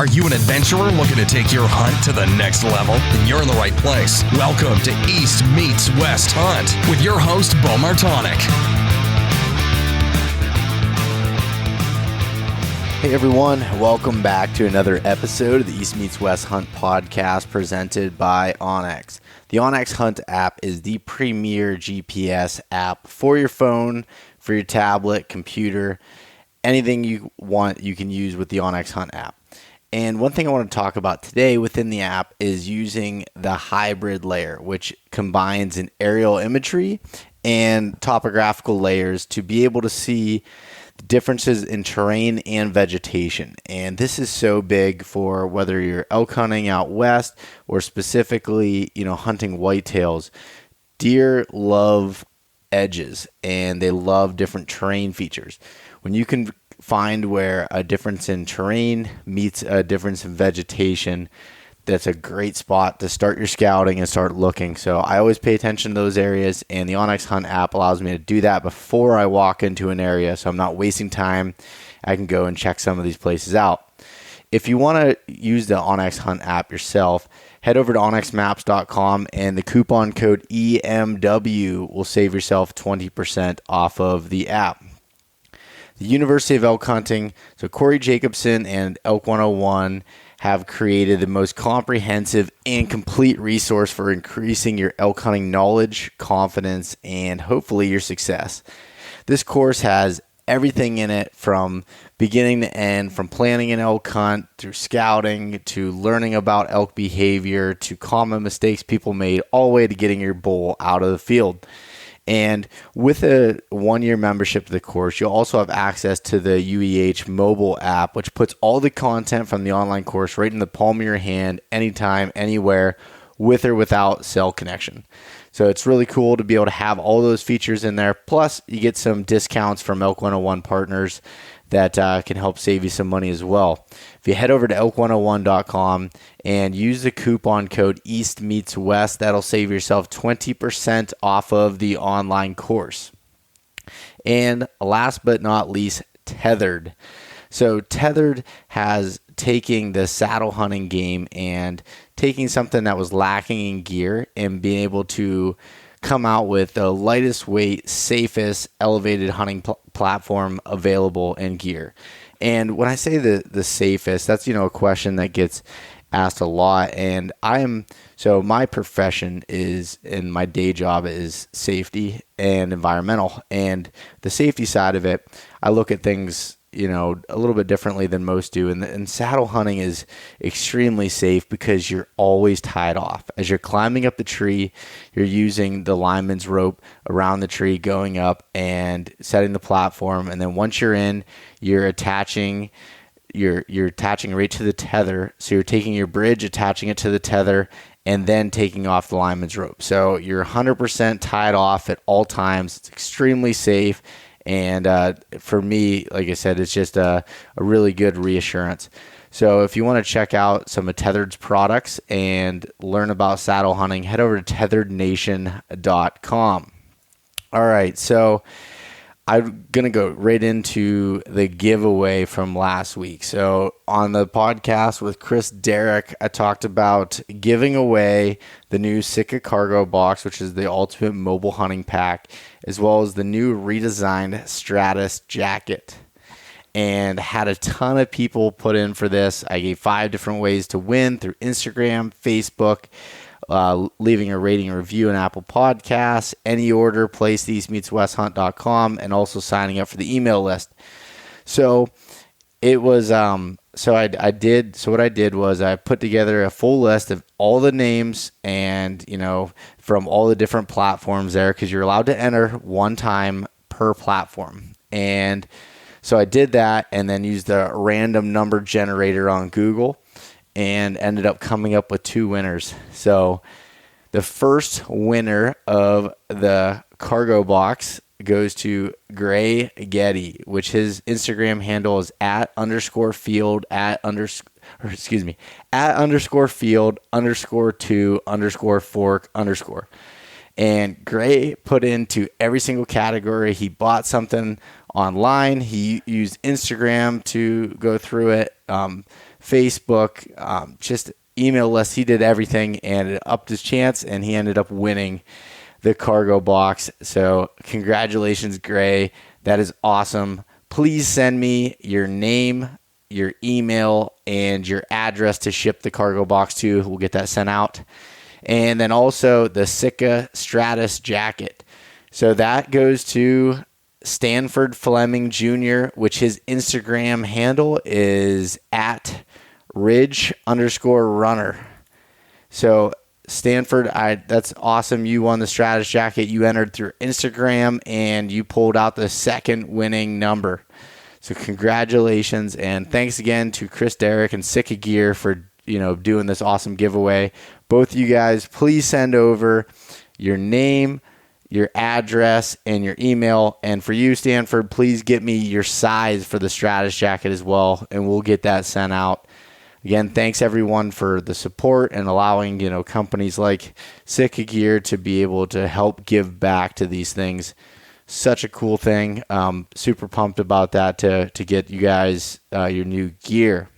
Are you an adventurer looking to take your hunt to the next level? Then you're in the right place. Welcome to East Meets West Hunt with your host, Beau Martonik. Hey everyone, welcome back to another episode of the East Meets West Hunt podcast presented by onX. The onX Hunt app is the premier GPS app for your phone, for your tablet, computer, anything you want you can use with the onX Hunt app. And one thing I want to talk about today within the app is using the hybrid layer, which combines an aerial imagery and topographical layers to be able to see the differences in terrain and vegetation. And this is so big for whether you're elk hunting out west or specifically, hunting whitetails. Deer love edges and they love different terrain features. When you can find where a difference in terrain meets a difference in vegetation, that's a great spot to start your scouting and start looking. So I always pay attention to those areas, and the onX Hunt app allows me to do that before I walk into an area, so I'm not wasting time. I can go and check some of these places out. If you want to use the onX Hunt app yourself, head over to onxmaps.com, and the coupon code EMW will save yourself 20% off of the app. The University of Elk Hunting, so Corey Jacobson and Elk 101 have created the most comprehensive and complete resource for increasing your elk hunting knowledge, confidence, and hopefully your success. This course has everything in it from beginning to end, from planning an elk hunt through scouting to learning about elk behavior to common mistakes people made, all the way to getting your bull out of the field. And with a 1-year membership to the course, you'll also have access to the UEH mobile app, which puts all the content from the online course right in the palm of your hand, anytime, anywhere, with or without cell connection. So it's really cool to be able to have all those features in there. Plus, you get some discounts from Elk 101 partners that can help save you some money as well. If you head over to elk101.com and use the coupon code EastMeetsWest, that'll save yourself 20% off of the online course. And last but not least, Tethered. So Tethered has taken the saddle hunting game and taking something that was lacking in gear and being able to come out with the lightest weight, safest, elevated hunting platform available in gear. And when I say the safest, that's, a question that gets asked a lot. And so my profession is, and my day job is safety and environmental. And the safety side of it, I look at things a little bit differently than most do. And saddle hunting is extremely safe because you're always tied off. As you're climbing up the tree, you're using the lineman's rope around the tree, going up and setting the platform. And then once you're in, you're attaching right to the tether. So you're taking your bridge, attaching it to the tether, and then taking off the lineman's rope. So you're 100% tied off at all times. It's extremely safe. And for me, like I said, it's just a really good reassurance. So if you want to check out some of Tethered's products and learn about saddle hunting, head over to tetherednation.com. All right, so I'm going to go right into the giveaway from last week. So on the podcast with Chris Derrick, I talked about giving away the new Sitka cargo box, which is the ultimate mobile hunting pack, as well as the new redesigned Stratus jacket. And had a ton of people put in for this. I gave 5 different ways to win through Instagram, Facebook, leaving a rating and review on Apple Podcasts, any order placed at eastmeetswesthunt.com, and also signing up for the email list. So it was what I did was I put together a full list of all the names and from all the different platforms there, because you're allowed to enter one time per platform. And so I did that and then used the random number generator on Google and ended up coming up with 2 winners. So the first winner of the cargo box goes to Gray Getty, which his Instagram handle is @_field @_field_2_fork_. And Gray put into every single category. He bought something online. He used Instagram to go through it, Facebook, just email list. He did everything and it upped his chance, and he ended up winning the cargo box. So congratulations, Gray. That is awesome. Please send me your name, your email, and your address to ship the cargo box to. We'll get that sent out. And then also the Sitka Stratus jacket. So that goes to Stanford Fleming Jr., which his Instagram handle is at ridge_runner. So Stanford, that's awesome. You won the Stratus jacket. You entered through Instagram and you pulled out the second winning number. So congratulations, and thanks again to Chris Derrick and Sitka Gear for doing this awesome giveaway. Both of you guys, please send over your name, your address, and your email. And for you, Stanford, please get me your size for the Stratus jacket as well, and we'll get that sent out. Again, thanks everyone for the support and allowing companies like Sitka Gear to be able to help give back to these things. Such a cool thing. Super pumped about that to get you guys your new gear.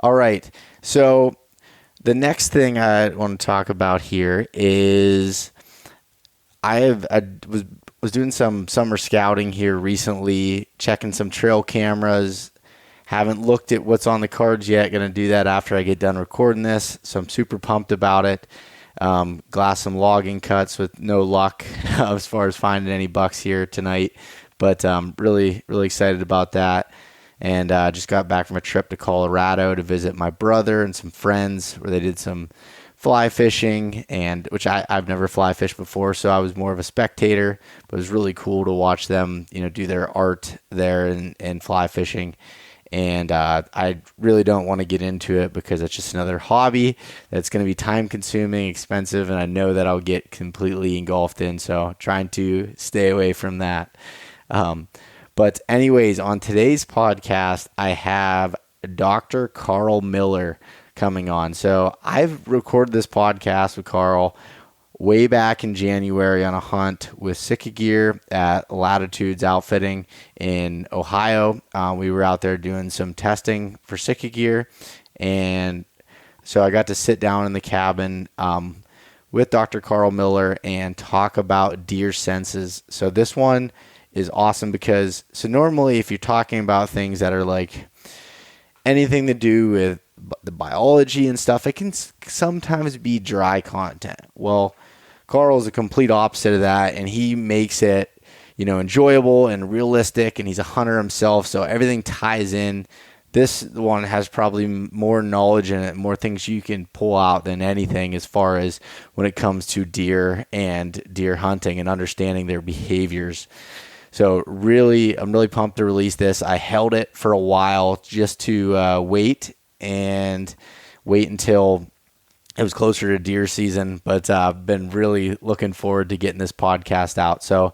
All right, so the next thing I want to talk about here is I was doing some summer scouting here recently, checking some trail cameras. Haven't looked at what's on the cards yet. Going to do that after I get done recording this. So I'm super pumped about it. Glassed some logging cuts with no luck as far as finding any bucks here tonight. But really, really excited about that. And just got back from a trip to Colorado to visit my brother and some friends where they did some fly fishing, and which I've never fly fished before, so I was more of a spectator. But it was really cool to watch them, do their art there and fly fishing. And I really don't want to get into it because it's just another hobby that's going to be time consuming, expensive, and I know that I'll get completely engulfed in. So trying to stay away from that. But anyways, on today's podcast, I have Dr. Karl Miller coming on. So I've recorded this podcast with Karl way back in January on a hunt with Sitka Gear at Latitudes Outfitting in Ohio. We were out there doing some testing for Sitka Gear, and so I got to sit down in the cabin with Dr. Karl Miller and talk about deer senses. So this one is awesome because normally if you're talking about things that are like anything to do with the biology and stuff, it can sometimes be dry content. Well, Karl is a complete opposite of that, and he makes it, enjoyable and realistic, and he's a hunter himself, so everything ties in. This one has probably more knowledge in it, more things you can pull out than anything as far as when it comes to deer and deer hunting and understanding their behaviors. So I'm really pumped to release this. I held it for a while just to wait until it was closer to deer season, but I've been really looking forward to getting this podcast out. So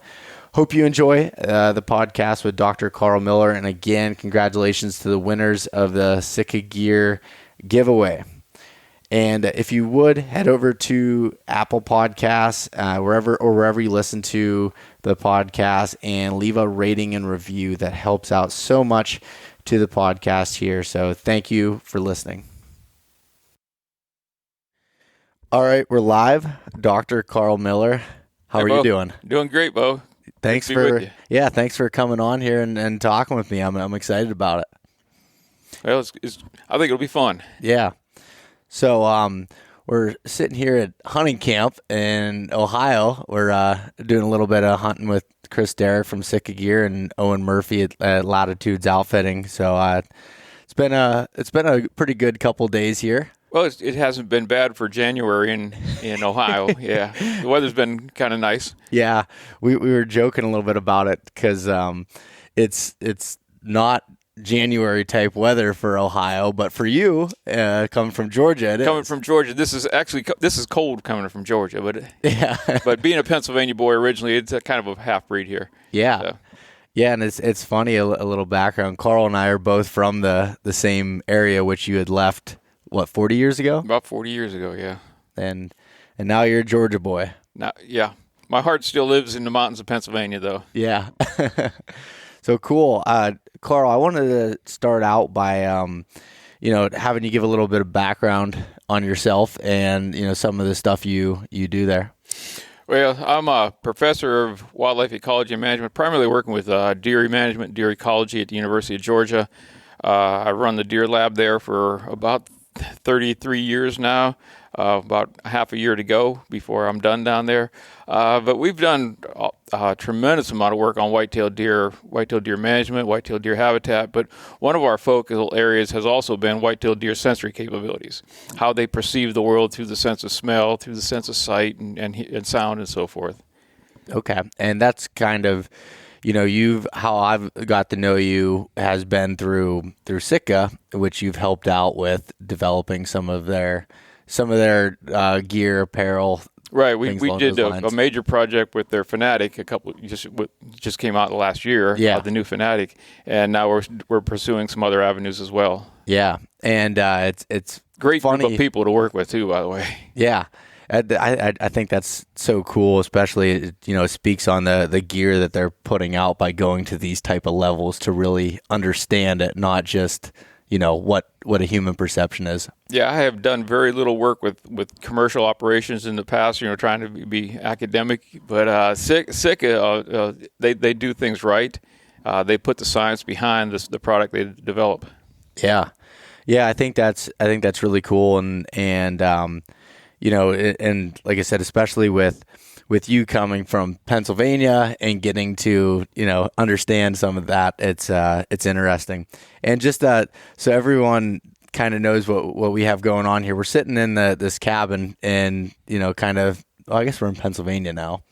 hope you enjoy the podcast with Dr. Karl Miller. And again, congratulations to the winners of the Sitka Gear giveaway. And if you would, head over to Apple Podcasts, wherever you listen to the podcast, and leave a rating and review. That helps out so much to the podcast here. So thank you for listening. All right, we're live. Dr. Karl Miller, how are you doing? Doing great, Beau. Thanks for coming on here and talking with me. I'm excited about it. Well, I think it'll be fun. Yeah. So we're sitting here at hunting camp in Ohio. We're doing a little bit of hunting with Chris Derrick from Sitka Gear and Owen Murphy at Latitudes Outfitting. So it's been a pretty good couple days here. Well, it hasn't been bad for January in Ohio. Yeah, the weather's been kind of nice. Yeah, we were joking a little bit about it because it's not January type weather for Ohio, but for you, coming from Georgia, this is cold coming from Georgia, but yeah. But being a Pennsylvania boy originally, it's a kind of a half breed here. Yeah. So. Yeah, and it's funny, a little background. Karl and I are both from the same area, which you had left. What, 40 years ago? About 40 years ago, yeah. And now you're a Georgia boy. Now, yeah, my heart still lives in the mountains of Pennsylvania, though. Yeah. So cool. Carl, I wanted to start out by, having you give a little bit of background on yourself and, some of the stuff you do there. Well, I'm a professor of wildlife ecology and management, primarily working with deer management, deer ecology at the University of Georgia. I run the deer lab there for about 33 years now, about half a year to go before I'm done down there. But we've done a tremendous amount of work on whitetail deer management, whitetail deer habitat. But one of our focal areas has also been whitetail deer sensory capabilities, how they perceive the world through the sense of smell, through the sense of sight and sound and so forth. Okay. And that's kind of, how I've got to know you has been through Sitka, which you've helped out with developing some of their gear, apparel. Right, we did a major project with their Fanatic. Just came out last year. Yeah, the new Fanatic, and now we're pursuing some other avenues as well. Yeah, and it's great funny. Group of people to work with too, by the way. Yeah, I think that's so cool. Especially it speaks on the gear that they're putting out by going to these type of levels to really understand it, not just what a human perception is. Yeah, I have done very little work with commercial operations in the past, trying to be academic. But Sitka, they do things right. They put the science behind the product they develop. Yeah, I think that's really cool, and like I said, especially with you coming from Pennsylvania and getting to, understand some of that, it's interesting. And just so everyone kind of knows what we have going on here, we're sitting in this cabin and, I guess we're in Pennsylvania now.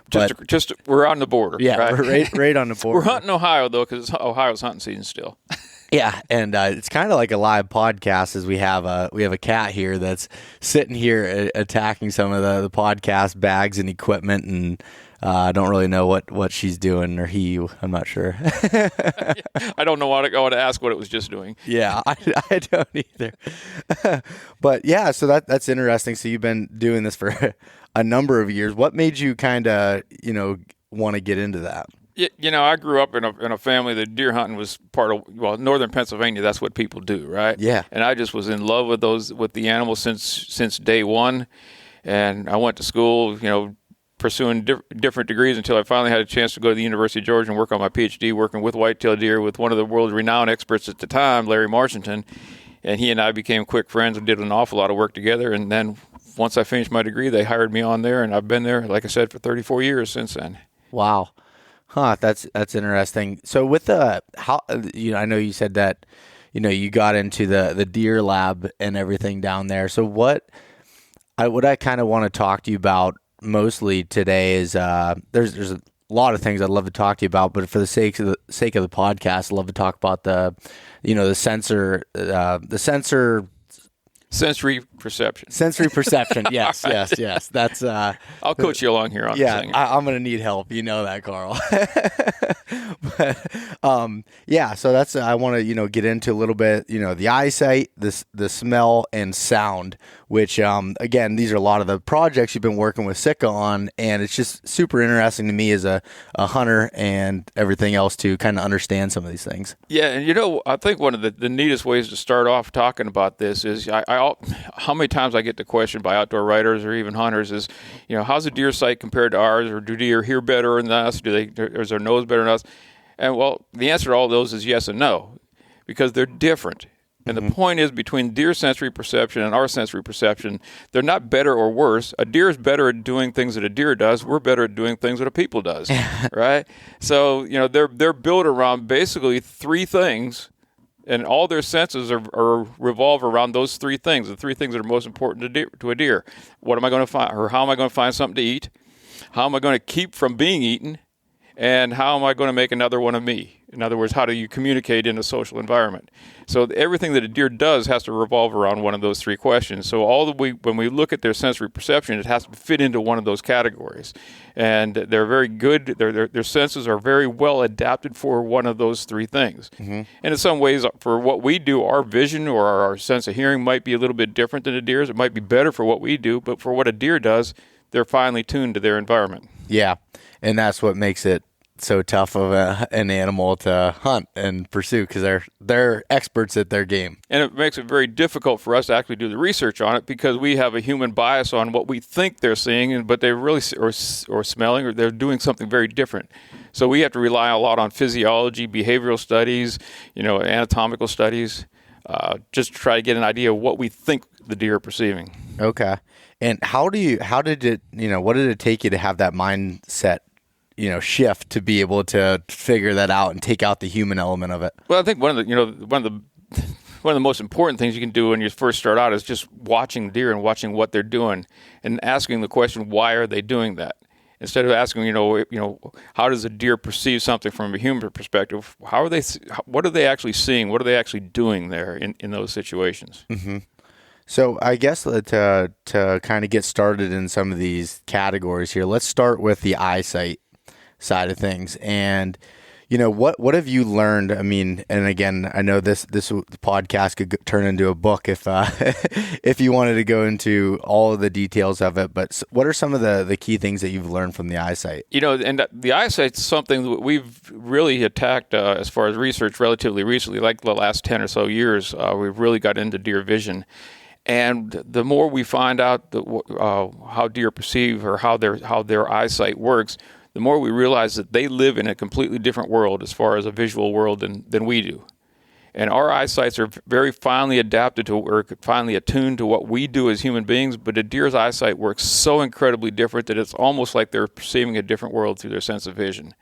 Just we're on the border. Yeah, right? We're right on the border. We're hunting Ohio, though, because Ohio's hunting season still. Yeah, and it's kind of like a live podcast, as we have a cat here that's sitting here attacking some of the podcast bags and equipment, and I don't really know what she's doing, or he. I'm not sure. I don't know I want to ask what it was just doing. Yeah, I don't either. But yeah, so that's interesting. So you've been doing this for a number of years. What made you kind of want to get into that? I grew up in a family that deer hunting was part of, northern Pennsylvania. That's what people do, right? Yeah. And I just was in love with the animals since day one. And I went to school, pursuing different degrees until I finally had a chance to go to the University of Georgia and work on my PhD, working with whitetail deer with one of the world's renowned experts at the time, Larry Marchington. And he and I became quick friends and did an awful lot of work together. And then once I finished my degree, they hired me on there, and I've been there, like I said, for 34 years since then. Wow. Huh, that's interesting. So with I know you said that, you got into the deer lab and everything down there. So what I kind of want to talk to you about mostly today is there's a lot of things I'd love to talk to you about, but for the sake of the podcast, I'd love to talk about the sensor. Sensory perception. Sensory perception. Yes. That's. I'll coach you along here on. Yeah, I'm gonna need help. You know that, Carl. But yeah. So that's. I want to get into a little bit. The eyesight, the smell, and sound. Which again, these are a lot of the projects you've been working with Sitka on, and it's just super interesting to me as a hunter and everything else to kind of understand some of these things. Yeah, and I think one of the neatest ways to start off talking about this is how many times I get the question by outdoor writers or even hunters is, how's a deer sight compared to ours, or do deer hear better than us? Is their nose better than us? And well, the answer to all those is yes and no, because they're different. And the point is, between deer sensory perception and our sensory perception, they're not better or worse. A deer is better at doing things that a deer does. We're better at doing things that a people does, right? So, they're built around basically three things, and all their senses are revolve around those three things, the three things that are most important to a deer. What am I going to find, or how am I going to find something to eat? How am I going to keep from being eaten? And how am I going to make another one of me? In other words, how do you communicate in a social environment? So everything that a deer does has to revolve around one of those three questions. So when we look at their sensory perception, it has to fit into one of those categories. And they're very good. Their senses are very well adapted for one of those three things. Mm-hmm. And in some ways, for what we do, our vision or our sense of hearing might be a little bit different than a deer's. It might be better for what we do, but for what a deer does, they're finely tuned to their environment. Yeah, and that's what makes it so tough of an animal to hunt and pursue, because they're experts at their game. And it makes it very difficult for us to actually do the research on it, because we have a human bias on what we think they're seeing, but they really or smelling, or they're doing something very different. So we have to rely a lot on physiology, behavioral studies, anatomical studies, just to try to get an idea of what we think the deer are perceiving. Okay. And what did it take you to have that mindset, shift to be able to figure that out and take out the human element of it? Well, I think one of the most important things you can do when you first start out is just watching deer and watching what they're doing, and asking the question, why are they doing that? Instead of asking, how does a deer perceive something from a human perspective? What are they actually seeing? What are they actually doing there in those situations? Mm-hmm. So I guess to kind of get started in some of these categories here, let's start with the eyesight side of things. And what have you learned? I mean, and again, I know this podcast could turn into a book if if you wanted to go into all of the details of it. But what are some of the key things that you've learned from the eyesight? And the eyesight's something that we've really attacked as far as research relatively recently, like the last 10 or so years. We've really got into deer vision. And the more we find out how deer perceive, or how their eyesight works, the more we realize that they live in a completely different world as far as a visual world than we do. And our eyesights are very finely adapted to, or finely attuned to, what we do as human beings, but a deer's eyesight works so incredibly different that it's almost like they're perceiving a different world through their sense of vision.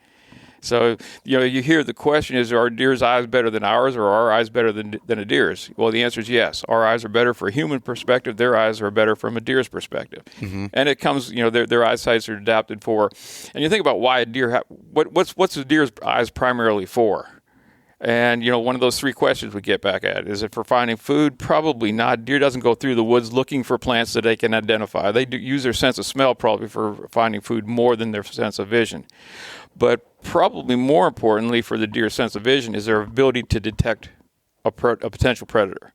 So, you hear the question is, are deer's eyes better than ours, or are our eyes better than a deer's? Well, the answer is yes. Our eyes are better for a human perspective. Their eyes are better from a deer's perspective. Mm-hmm. And it comes, their eyesights are adapted for. And you think about why a deer, what's a deer's eyes primarily for? And, one of those three questions we get back at, is it for finding food? Probably not. Deer doesn't go through the woods looking for plants that they can identify. They do use their sense of smell probably for finding food more than their sense of vision. But probably more importantly for the deer's sense of vision is their ability to detect a potential predator,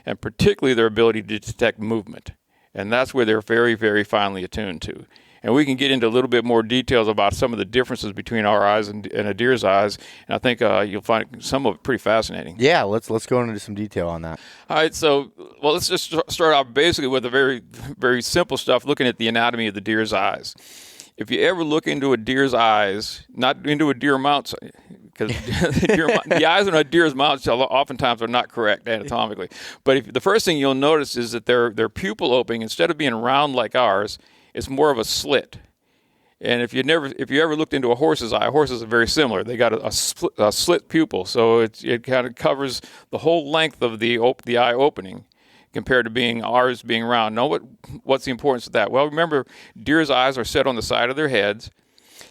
and particularly their ability to detect movement. And that's where they're very, very finely attuned to. And we can get into a little bit more details about some of the differences between our eyes and a deer's eyes. And I think you'll find some of it pretty fascinating. Yeah, let's go into some detail on that. All right, so let's just start off basically with a very, very simple stuff, looking at the anatomy of the deer's eyes. If you ever look into a deer's eyes, not into a deer mount's, because the eyes on a deer's mouth oftentimes are not correct anatomically. But the first thing you'll notice is that their pupil opening, instead of being round like ours, it's more of a slit. And if you ever looked into a horse's eye, horses are very similar. They got a slit pupil, so it kind of covers the whole length of the eye opening, compared to ours being round. Now, what's the importance of that? Well, remember, deer's eyes are set on the side of their heads,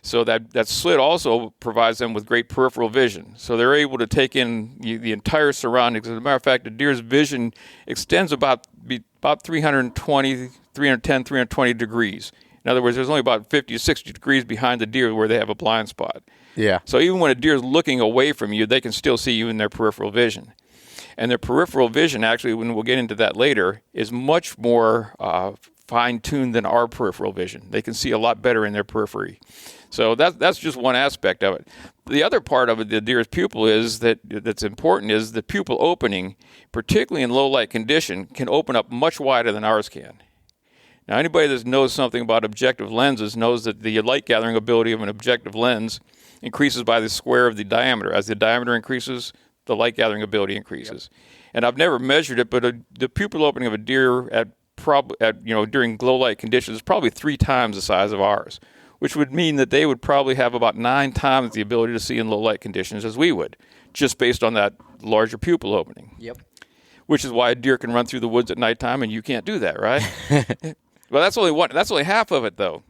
so that slit also provides them with great peripheral vision. So they're able to take in the entire surroundings. As a matter of fact, a deer's vision extends about 310, 320 degrees. In other words, there's only about 50 to 60 degrees behind the deer where they have a blind spot. Yeah. So even when a deer is looking away from you, they can still see you in their peripheral vision. And their peripheral vision, actually, when we'll get into that later, is much more fine-tuned than our peripheral vision. They can see a lot better in their periphery. So that's just one aspect of it. The other part of it, the deer's pupil, that's important, is the pupil opening, particularly in low-light condition, can open up much wider than ours can. Now, anybody that knows something about objective lenses knows that the light-gathering ability of an objective lens increases by the square of the diameter. As the diameter increases, the light gathering ability increases. Yep. And I've never measured it, but the pupil opening of a deer during low light conditions is probably 3 times the size of ours, which would mean that they would probably have about 9 times the ability to see in low light conditions as we would, just based on that larger pupil opening. Yep. Which is why a deer can run through the woods at nighttime and you can't do that, right? Well, that's only half of it, though.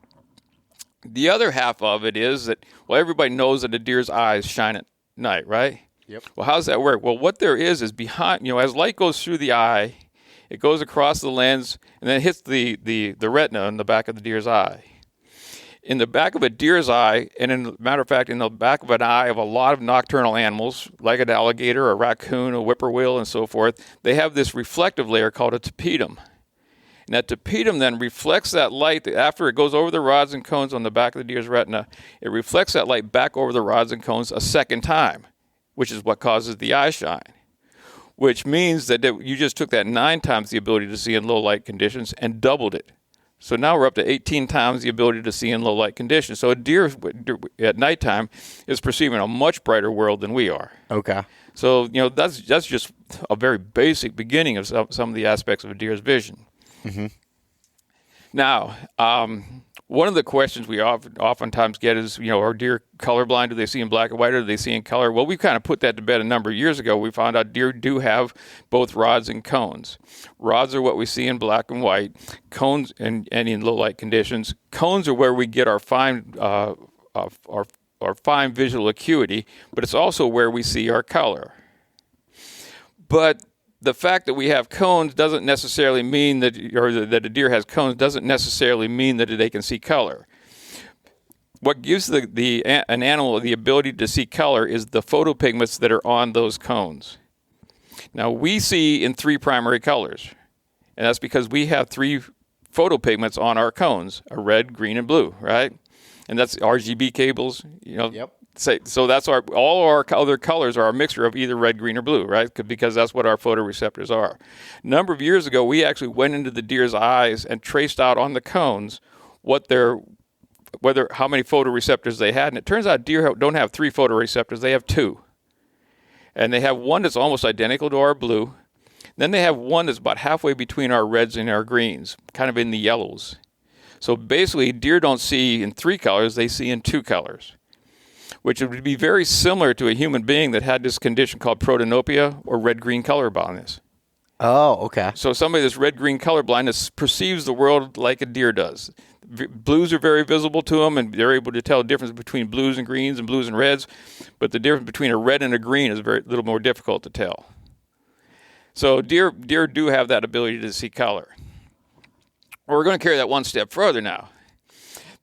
The other half of it is that, everybody knows that a deer's eyes shine at night, right? Yep. Well, how does that work? Well, what there is behind, as light goes through the eye, it goes across the lens and then hits the retina in the back of the deer's eye. In the back of a deer's eye, and matter of fact, in the back of an eye of a lot of nocturnal animals, like an alligator, a raccoon, a whippoorwill, and so forth, they have this reflective layer called a tapetum. And that tapetum then reflects that light after it goes over the rods and cones on the back of the deer's retina. It reflects that light back over the rods and cones a second time, which is what causes the eye shine. Which means that you just took that 9 times the ability to see in low light conditions and doubled it. So now we're up to 18 times the ability to see in low light conditions. So a deer at nighttime is perceiving a much brighter world than we are. Okay. So, that's just a very basic beginning of some of the aspects of a deer's vision. Mm-hmm. Now, one of the questions we oftentimes get is, are deer colorblind? Do they see in black and white, or do they see in color? Well, we kind of put that to bed a number of years ago. We found out deer do have both rods and cones. Rods are what we see in black and white. Cones and in low light conditions. Cones are where we get our fine fine visual acuity, but it's also where we see our color. But the fact that we have cones doesn't necessarily mean that a deer has cones doesn't necessarily mean that they can see color. What gives an animal the ability to see color is the photopigments that are on those cones. Now, we see in 3 primary colors, and that's because we have 3 photopigments on our cones, a red, green, and blue, right? And that's RGB cables, Yep. So that's all our other colors are a mixture of either red, green, or blue, right? Because that's what our photoreceptors are. A number of years ago, we actually went into the deer's eyes and traced out on the cones how many photoreceptors they had. And it turns out deer don't have 3 photoreceptors, they have 2. And they have one that's almost identical to our blue. Then they have one that's about halfway between our reds and our greens, kind of in the yellows. So basically, deer don't see in 3 colors, they see in 2 colors, which would be very similar to a human being that had this condition called protanopia or red-green color blindness. Oh, okay. So somebody that's red-green color blindness perceives the world like a deer does. Blues are very visible to them, and they're able to tell the difference between blues and greens and blues and reds, but the difference between a red and a green is very little more difficult to tell. So deer do have that ability to see color. Well, we're going to carry that one step further now.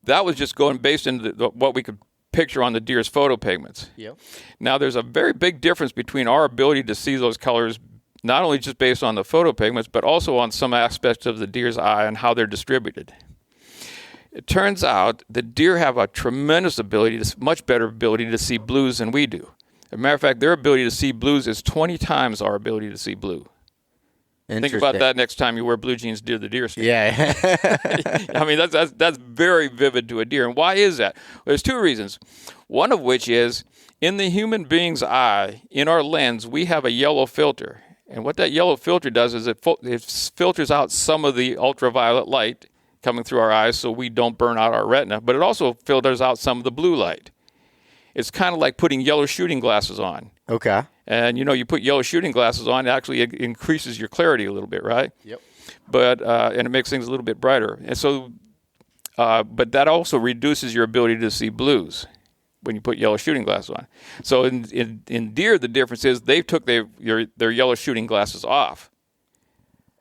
That was just going based into what we could picture on the deer's photopigments. Yep. Now, there's a very big difference between our ability to see those colors, not only just based on the photopigments, but also on some aspects of the deer's eye and how they're distributed. It turns out that deer have a tremendous ability, much better ability to see blues than we do. As a matter of fact, their ability to see blues is 20 times our ability to see blue. Think about that next time you wear blue jeans to the deer stand. Yeah. I mean, that's very vivid to a deer. And why is that? Well, there's 2 reasons. One of which is, in the human being's eye, in our lens, we have a yellow filter. And what that yellow filter does is it filters out some of the ultraviolet light coming through our eyes so we don't burn out our retina, but it also filters out some of the blue light. It's kind of like putting yellow shooting glasses on. Okay. And, you put yellow shooting glasses on, actually it increases your clarity a little bit, right? Yep. But and it makes things a little bit brighter. And so, but that also reduces your ability to see blues when you put yellow shooting glasses on. So in deer, the difference is they took their yellow shooting glasses off.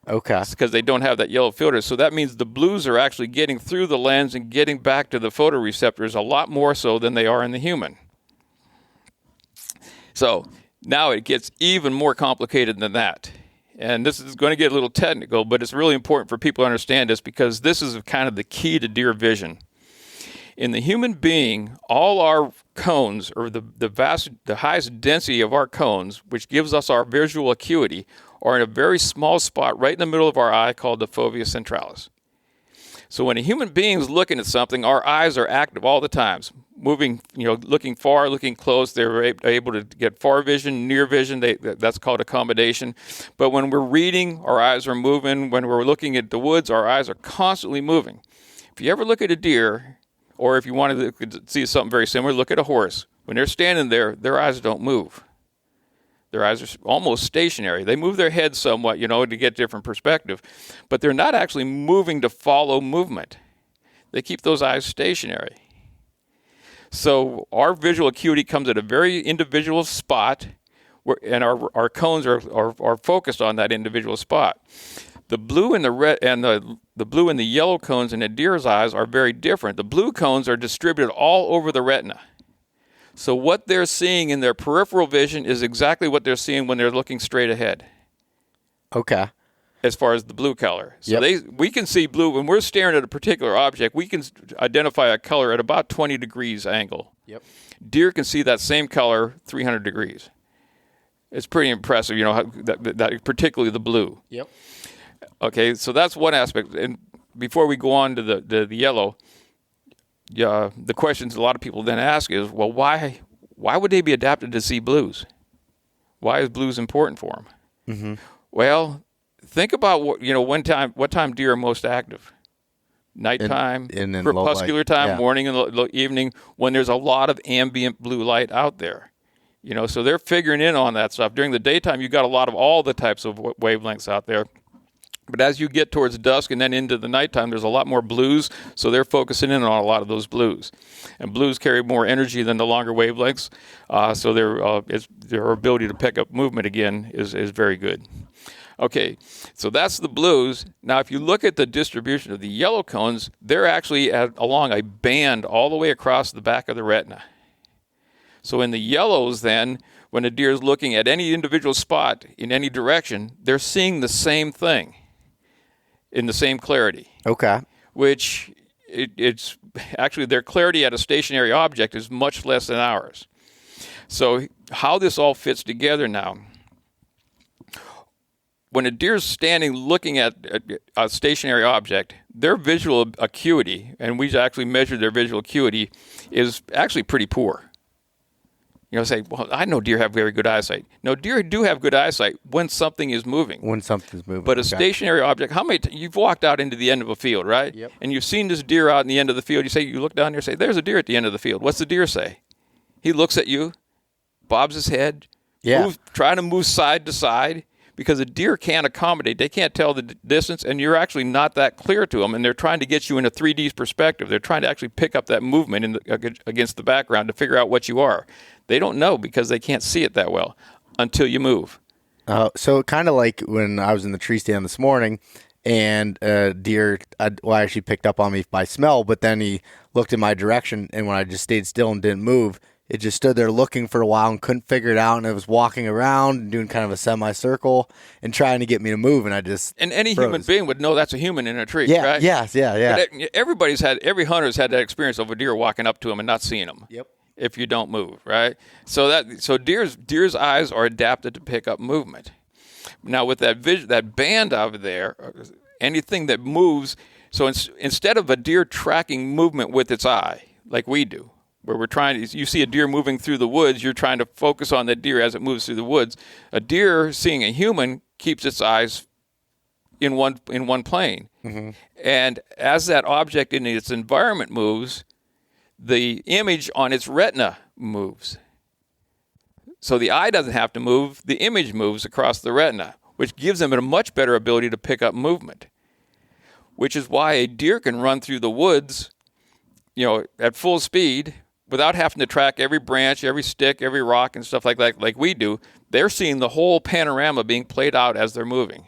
Okay. Because they don't have that yellow filter. So that means the blues are actually getting through the lens and getting back to the photoreceptors a lot more so than they are in the human. So now it gets even more complicated than that. And this is going to get a little technical, but it's really important for people to understand this because this is kind of the key to deer vision. In the human being, all our cones, or the highest density of our cones, which gives us our visual acuity, are in a very small spot right in the middle of our eye called the fovea centralis. So when a human being is looking at something, our eyes are active all the time, moving, looking far, looking close. They're able to get far vision, near vision. That's called accommodation. But when we're reading, our eyes are moving. When we're looking at the woods, our eyes are constantly moving. If you ever look at a deer, or if you want to see something very similar, look at a horse. When they're standing there, their eyes don't move. Their eyes are almost stationary. They move their head somewhat, to get different perspective. But they're not actually moving to follow movement. They keep those eyes stationary. So our visual acuity comes at a very individual spot, and our cones are focused on that individual spot. The blue and the red and the blue and the yellow cones in a deer's eyes are very different. The blue cones are distributed all over the retina. So what they're seeing in their peripheral vision is exactly what they're seeing when they're looking straight ahead. Okay. as far as the blue color. So Yep. we can see blue. When we're staring at a particular object, we can identify a color at about 20 degrees angle. Yep. Deer can see that same color 300 degrees. It's pretty impressive, that particularly the blue. Yep. Okay, so that's one aspect. And before we go on to the yellow, the questions a lot of people then ask is, well, why would they be adapted to see blues? Why is blues important for them? Mm-hmm. Well, think about what time deer are most active. Nighttime, in crepuscular time, yeah. morning and evening, when there's a lot of ambient blue light out there. So they're figuring in on that stuff. During the daytime, you've got a lot of all the types of wavelengths out there. But as you get towards dusk and then into the nighttime, there's a lot more blues, so they're focusing in on a lot of those blues. And blues carry more energy than the longer wavelengths, so their ability to pick up movement again is very good. Okay, so that's the blues. Now, if you look at the distribution of the yellow cones, they're actually along a band all the way across the back of the retina. So in the yellows then, when a deer is looking at any individual spot in any direction, they're seeing the same thing in the same clarity. Okay. Which it's actually their clarity at a stationary object is much less than ours. So how this all fits together now. When a deer's standing looking at a stationary object, their visual acuity, and we actually measured their visual acuity, is actually pretty poor. Say, well, I know deer have very good eyesight. No, deer do have good eyesight when something is moving. When something's moving. But a stationary object, how many you've walked out into the end of a field, right? Yep. And you've seen this deer out in the end of the field. You look down there and say, there's a deer at the end of the field. What's the deer say? He looks at you, bobs his head, trying to move side to side, because a deer can't accommodate. They can't tell the distance, and you're actually not that clear to them, and they're trying to get you in a 3D perspective. They're trying to actually pick up that movement against the background to figure out what you are. They don't know because they can't see it that well until you move. So kind of like when I was in the tree stand this morning, and a deer actually picked up on me by smell, but then he looked in my direction, and when I just stayed still and didn't move, it just stood there looking for a while and couldn't figure it out, and it was walking around and doing kind of a semicircle and trying to get me to move, and I just And any froze. human being would know that's a human in a tree, Yeah, right? yeah. But every hunter's had that experience of a deer walking up to him and not seeing him. Yep. If you don't move, right? So deer's eyes are adapted to pick up movement. Now with that band over there, anything that moves. So instead of a deer tracking movement with its eye, like we do, where you see a deer moving through the woods, you're trying to focus on that deer as it moves through the woods. A deer seeing a human keeps its eyes in one plane, Mm-hmm. and as that object in its environment moves, the image on its retina moves. So the eye doesn't have to move, the image moves across the retina, which gives them a much better ability to pick up movement, which is why a deer can run through the woods, at full speed without having to track every branch, every stick, every rock and stuff like that, like we do. They're seeing the whole panorama being played out as they're moving.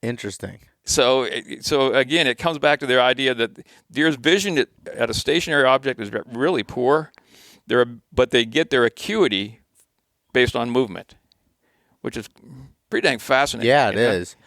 Interesting. So again, it comes back to their idea that deer's vision at a stationary object is really poor. But they get their acuity based on movement, which is pretty dang fascinating. Yeah, it is.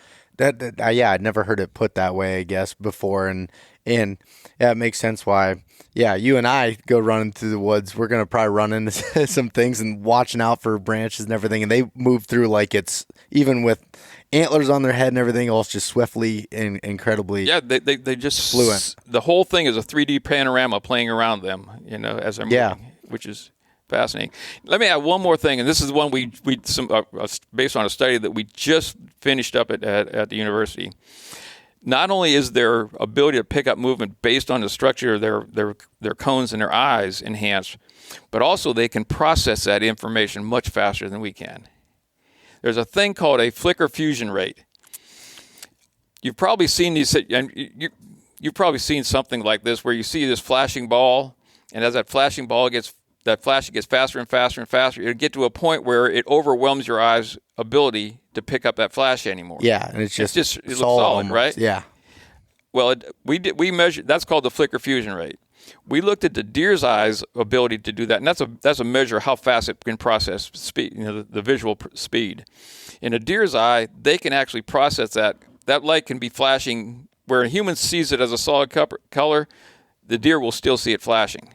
I'd never heard it put that way, I guess, before, and yeah, it makes sense why. Yeah, you and I go running through the woods. We're gonna probably run into some things and watching out for branches and everything, and they move through like it's even with antlers on their head and everything else, just swiftly and incredibly. Yeah, they just fluent. The whole thing is a 3D panorama playing around them, as they're moving, which is fascinating. Let me add one more thing, and this is one we based on a study that we just finished up at the university. Not only is their ability to pick up movement based on the structure of their cones and their eyes enhanced, but also they can process that information much faster than we can. There's a thing called a flicker fusion rate. You've probably seen these, and you've probably seen something like this where you see this flashing ball, and as that flashing gets faster and faster and faster, it'll get to a point where it overwhelms your eye's ability to pick up that flash anymore. Yeah, and it looks solid, almost, right? Yeah. Well, we measured. That's called the flicker fusion rate. We looked at the deer's eyes' ability to do that, and that's a measure of how fast it can process speed, the visual speed. In a deer's eye, they can actually process that. That light can be flashing where a human sees it as a solid color. The deer will still see it flashing,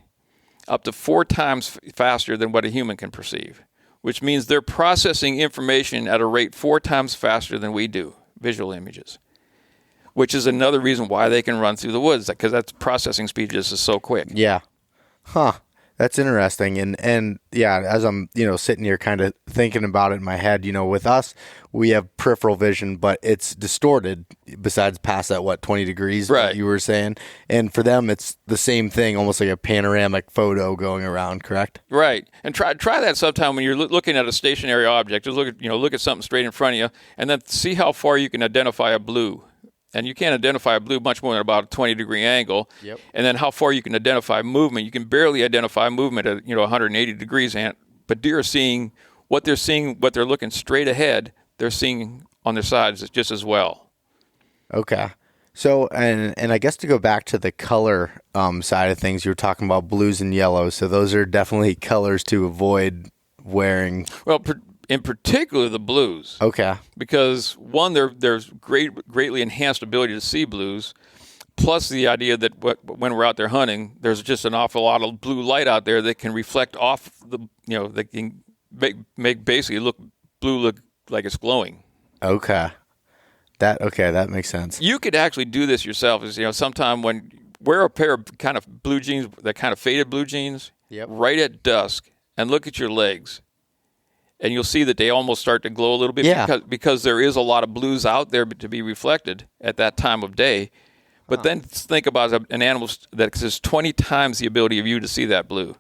up to 4 times faster than what a human can perceive, which means they're processing information at a rate 4 times faster than we do, visual images, which is another reason why they can run through the woods, because that processing speed just is so quick. Yeah. Huh. That's interesting. And yeah, as I'm, sitting here kind of thinking about it in my head, with us, we have peripheral vision, but it's distorted besides past that, 20 degrees, right, you were saying. And for them, it's the same thing, almost like a panoramic photo going around, correct? Right. And try that sometime when you're looking at a stationary object. Just look at something straight in front of you, and then see how far you can identify a blue. And you can't identify a blue much more than about a 20-degree angle. Yep. And then how far you can identify movement. You can barely identify movement at 180 degrees. But deer are seeing what they're looking straight ahead. They're seeing on their sides just as well. Okay. So, and I guess to go back to the color side of things, you were talking about blues and yellows. So those are definitely colors to avoid wearing. Well, in particular, the blues. Okay. Because one, there's greatly enhanced ability to see blues, plus the idea that when we're out there hunting, there's just an awful lot of blue light out there that can reflect off that can make basically blue look like it's glowing. Okay. That makes sense. You could actually do this yourself. Sometime when wear a pair of kind of blue jeans, that kind of faded blue jeans, yep, right at dusk, and look at your legs. And you'll see that they almost start to glow a little bit, because there is a lot of blues out there to be reflected at that time of day. But then think about an animal that has 20 times the ability of you to see that blue.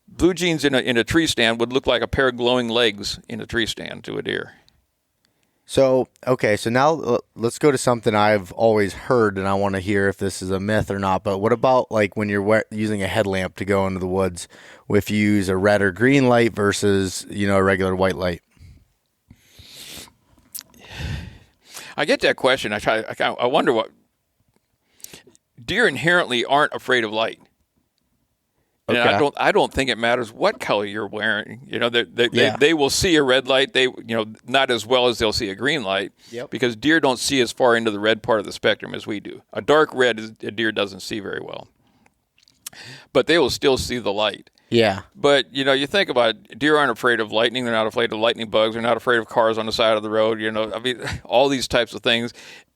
Blue jeans in a tree stand would look like a pair of glowing legs in a tree stand to a deer. So, okay, so now let's go to something I've always heard, and I want to hear if this is a myth or not. But what about like when you're using a headlamp to go into the woods, if you use a red or green light versus, a regular white light? I get that question. I wonder what deer inherently aren't afraid of light. And I don't think it matters what color you're wearing. They will see a red light. They not as well as they'll see a green light. Yep. Because deer don't see as far into the red part of the spectrum as we do. A dark red a deer doesn't see very well. But they will still see the light. Yeah. But you think about it, deer aren't afraid of lightning. They're not afraid of lightning bugs. They're not afraid of cars on the side of the road. All these types of things.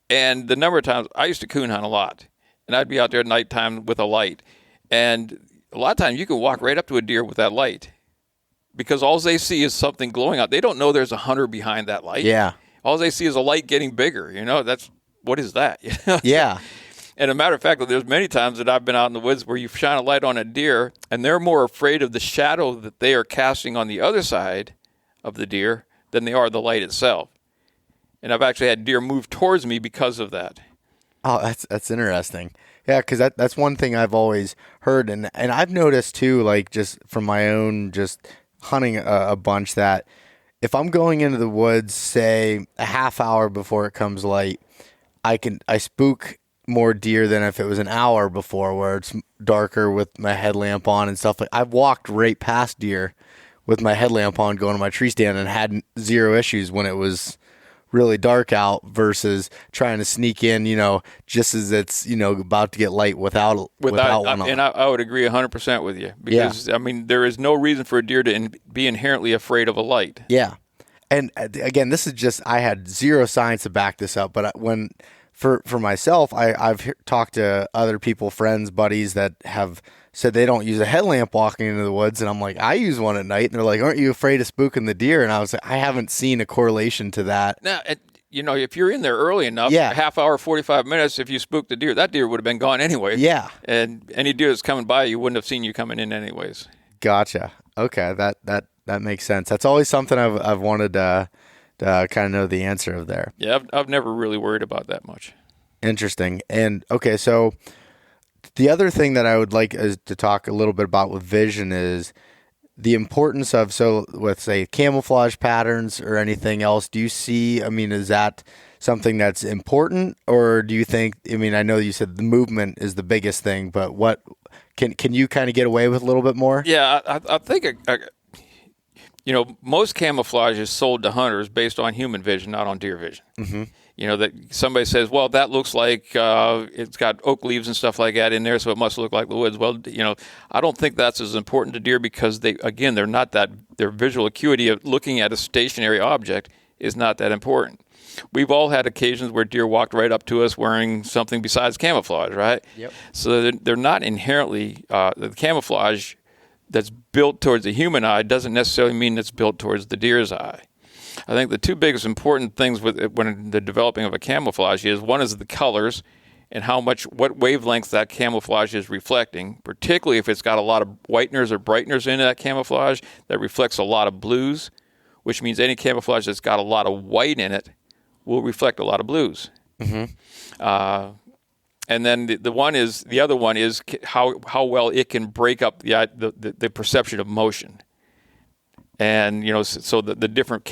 And the number of times I used to coon hunt a lot, and I'd be out there at nighttime with a light, and a lot of times you can walk right up to a deer with that light because all they see is something glowing out. They don't know there's a hunter behind that light. Yeah. All they see is a light getting bigger. What is that? Yeah. And a matter of fact, there's many times that I've been out in the woods where you shine a light on a deer and they're more afraid of the shadow that they are casting on the other side of the deer than they are the light itself. And I've actually had deer move towards me because of that. Oh, that's interesting. Yeah, because that's one thing I've always heard, and I've noticed too, like just from my own just hunting a bunch, that if I'm going into the woods, say a half hour before it comes light, I spook more deer than if it was an hour before, where it's darker with my headlamp on and stuff. I've walked right past deer with my headlamp on, going to my tree stand, and had zero issues when it was really dark out versus trying to sneak in, just as it's, about to get light without one on. And I would agree 100% with you because, there is no reason for a deer to be inherently afraid of a light. Yeah. And again, this is just, I had zero science to back this up, but for myself, I've talked to other people, friends, buddies that have said they don't use a headlamp walking into the woods, and I'm like, I use one at night, and they're like, aren't you afraid of spooking the deer? And I was like, I haven't seen a correlation to that. Now, if you're in there early enough, a half hour, 45 minutes, if you spooked the deer, that deer would have been gone anyway. Yeah. And any deer that's coming by you wouldn't have seen you coming in anyways. Gotcha. Okay, that makes sense. That's always something I've wanted to kind of know the answer of there. Yeah, I've never really worried about that much. Interesting. And okay, so the other thing that I would like is to talk a little bit about with vision is the importance of, so with say camouflage patterns or anything else, do you see, is that something that's important, or do you think? I mean, I know you said the movement is the biggest thing, but what can you kind of get away with a little bit more? Yeah, I think most camouflage is sold to hunters based on human vision, not on deer vision. Mm-hmm. That somebody says, well, that looks like it's got oak leaves and stuff like that in there, so it must look like the woods. Well, I don't think that's as important to deer because they're not that, their visual acuity of looking at a stationary object is not that important. We've all had occasions where deer walked right up to us wearing something besides camouflage, right? Yep. So they're not inherently, the camouflage that's built towards the human eye doesn't necessarily mean it's built towards the deer's eye. I think the two biggest important things when the developing of a camouflage is, one is the colors and what wavelength that camouflage is reflecting, particularly if it's got a lot of whiteners or brighteners in that camouflage that reflects a lot of blues, which means any camouflage that's got a lot of white in it will reflect a lot of blues. Mm-hmm. And then the other one is how well it can break up the perception of motion. And so the different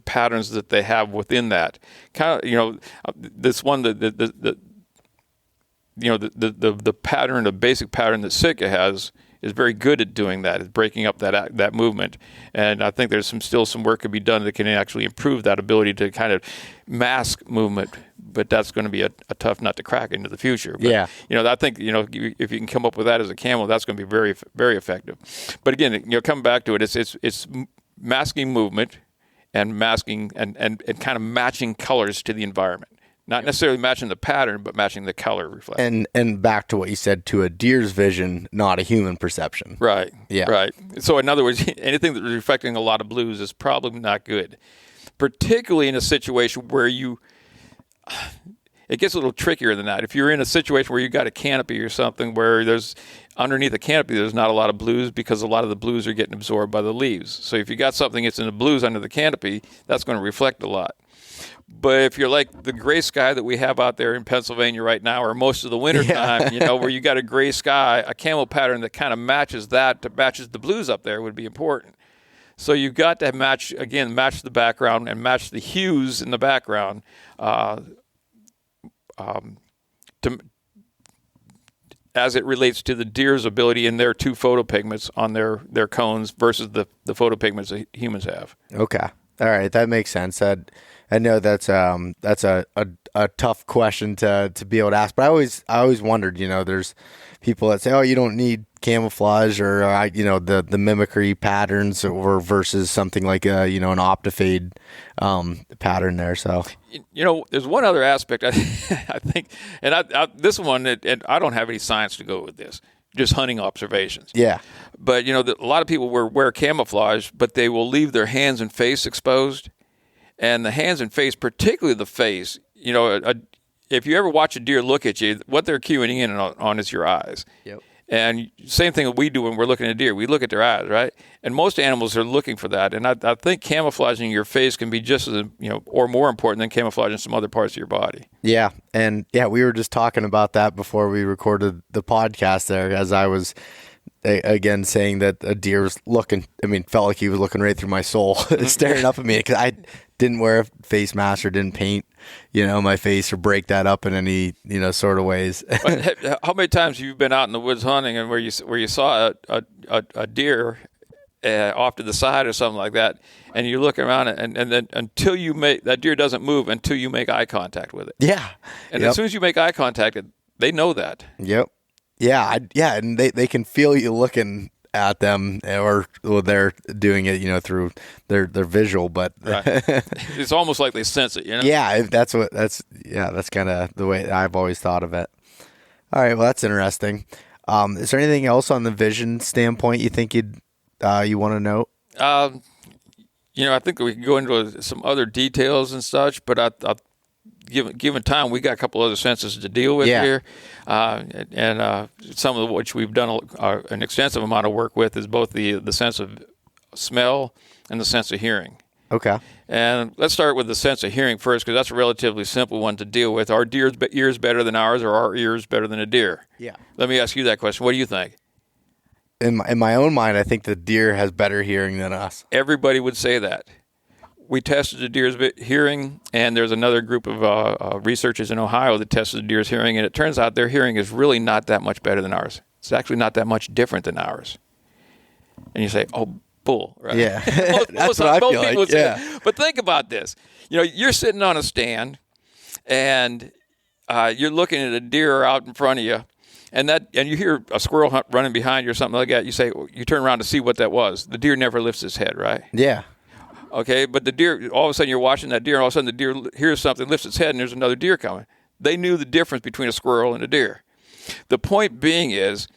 patterns that they have within that kind of this one the pattern, the basic pattern that Sitka has is very good at doing that, is breaking up that movement. And I think there's still some work could be done that can actually improve that ability to kind of mask movement. But that's going to be a tough nut to crack into the future. But, yeah. I think if you can come up with that as a camo, that's going to be very, very effective. But again, coming back to it, it's masking movement and masking and kind of matching colors to the environment. Not necessarily matching the pattern, but matching the color reflection. And back to what you said, to a deer's vision, not a human perception. Right. Yeah. Right. So in other words, anything that's reflecting a lot of blues is probably not good, particularly in a situation where it gets a little trickier than that. If you're in a situation where you've got a canopy or something where there's underneath the canopy, there's not a lot of blues because a lot of the blues are getting absorbed by the leaves. So if you got something that's in the blues under the canopy, that's going to reflect a lot. But if you're like the gray sky that we have out there in Pennsylvania right now, or most of the winter time, where you got a gray sky, a camo pattern that kind of matches the blues up there would be important. So you've got to match the background and match the hues in the background as it relates to the deer's ability in their two photopigments on their cones versus the photopigments that humans have. Okay. All right. That makes sense. I know that's a tough question to be able to ask, but I always wondered, there's people that say, oh, you don't need camouflage or the mimicry patterns or versus something like an optifade pattern there. So there's one other aspect I think, and this one, and I don't have any science to go with this, just hunting observations. Yeah. But a lot of people wear camouflage, but they will leave their hands and face exposed. And the hands and face, particularly the face, if you ever watch a deer look at you, what they're cueing in on is your eyes. Yep. And same thing that we do when we're looking at deer. We look at their eyes, right? And most animals are looking for that. And I think camouflaging your face can be just as, or more important than camouflaging some other parts of your body. Yeah. And we were just talking about that before we recorded the podcast there, as I was again saying that a deer was felt like he was looking right through my soul, staring up at me, because I didn't wear a face mask or didn't paint, my face or break that up in any, sort of ways. How many times have you been out in the woods hunting and where you saw a deer off to the side or something like that, and you look around and then until you make that deer doesn't move until you make eye contact with it. Yeah. And as soon as you make eye contact, they know that. Yep. Yeah, and they can feel you looking at them, or they're doing it, through their visual. But right. It's almost like they sense it, Yeah, that's kind of the way I've always thought of it. All right, well, that's interesting. Is there anything else on the vision standpoint you think you want to note? I think we can go into some other details and such, but given time, we got a couple other senses to deal with here, and some of which we've done an extensive amount of work with is both the sense of smell and the sense of hearing. Okay. And let's start with the sense of hearing first, because that's a relatively simple one to deal with. Are deer's ears better than ours, or are ears better than a deer? Yeah. Let me ask you that question. What do you think? In my own mind, I think the deer has better hearing than us. Everybody would say that. we tested the deer's hearing, and there's another group of researchers in Ohio that tested the deer's hearing, and it turns out their hearing is really not that much better than ours. It's actually not that much different than ours. And you say, oh, bull, right? Yeah, that's what I feel like. Yeah. But think about this. You're sitting on a stand, and you're looking at a deer out in front of you, and you hear a squirrel running behind you or something like that. You turn around to see what that was. The deer never lifts his head, right? Yeah. Okay, but the deer, all of a sudden you're watching that deer, and all of a sudden the deer hears something, lifts its head, and there's another deer coming. They knew the difference between a squirrel and a deer. The point being is,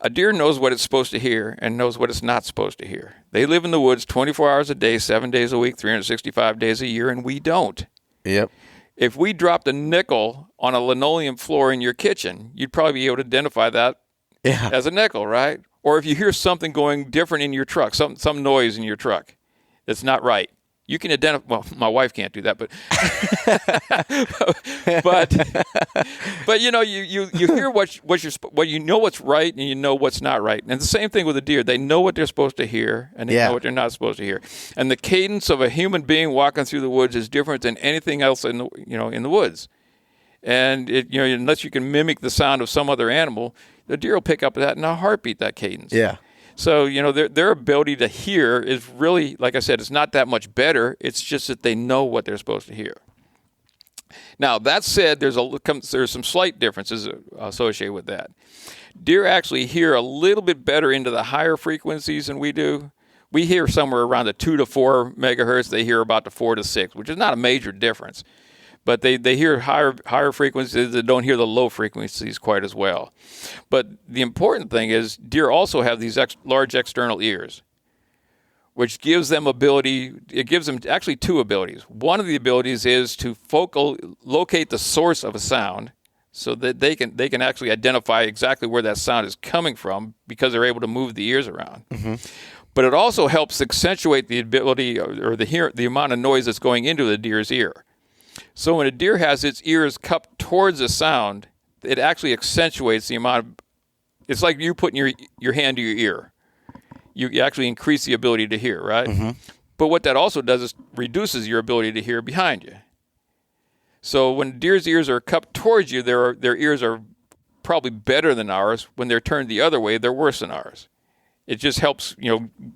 a deer knows what it's supposed to hear and knows what it's not supposed to hear. They live in the woods 24 hours a day, 7 days a week, 365 days a year, and we don't. Yep. If we dropped a nickel on a linoleum floor in your kitchen, you'd probably be able to identify that as a nickel, right? Or if you hear something going different in your truck, some noise in your truck that's not right, you can identify. Well, my wife can't do that, but you hear what you know what's right, and you know what's not right. And the same thing with a deer; they know what they're supposed to hear, and they know what they're not supposed to hear. And the cadence of a human being walking through the woods is different than anything else in the woods. And unless you can mimic the sound of some other animal, the deer will pick up that in a heartbeat, that cadence. Yeah. So, their ability to hear is really, like I said, it's not that much better. It's just that they know what they're supposed to hear. Now, that said, there's some slight differences associated with that. Deer actually hear a little bit better into the higher frequencies than we do. We hear somewhere around the 2 to 4 megahertz. They hear about the 4 to 6, which is not a major difference. But they hear higher frequencies. They don't hear the low frequencies quite as well. But the important thing is deer also have these large external ears, which gives them ability. It gives them actually two abilities. One of the abilities is to locate the source of a sound, so that they can actually identify exactly where that sound is coming from because they're able to move the ears around. Mm-hmm. But it also helps accentuate the ability or the amount of noise that's going into the deer's ear. So when a deer has its ears cupped towards a sound, it actually accentuates the amount of, it's like you putting your hand to your ear. You actually increase the ability to hear, right? Mm-hmm. But what that also does is reduces your ability to hear behind you. So when deer's ears are cupped towards you, their ears are probably better than ours. When they're turned the other way, they're worse than ours. It just helps,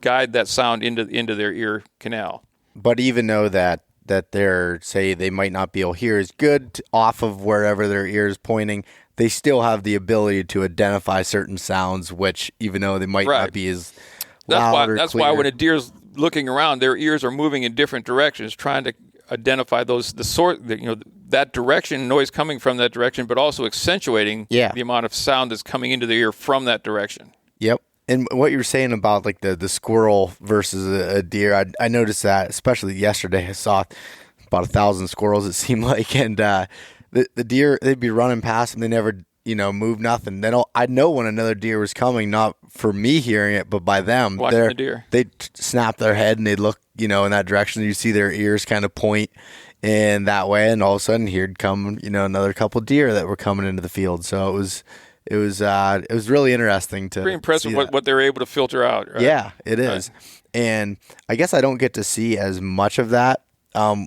guide that sound into their ear canal. But even though that they might not be able to hear as good off of wherever their ear is pointing, they still have the ability to identify certain sounds, which even though they might not be as loud or That's clear. why when a deer's looking around, their ears are moving in different directions, trying to identify that direction, noise coming from that direction, but also accentuating the amount of sound that's coming into the ear from that direction. Yep. And what you were saying about like the squirrel versus a deer, I noticed that, especially yesterday. I saw about 1,000 squirrels, it seemed like, and the deer, they'd be running past them. They never, move nothing. Then I know when another deer was coming, not for me hearing it, but by them. Watching the deer. They'd snap their head and they'd look, in that direction. You see their ears kind of point in that way, and all of a sudden here'd come, another couple deer that were coming into the field. So it was really interesting to pretty impressive what they were able to filter out. Right? Yeah, it is. Right. And I guess I don't get to see as much of that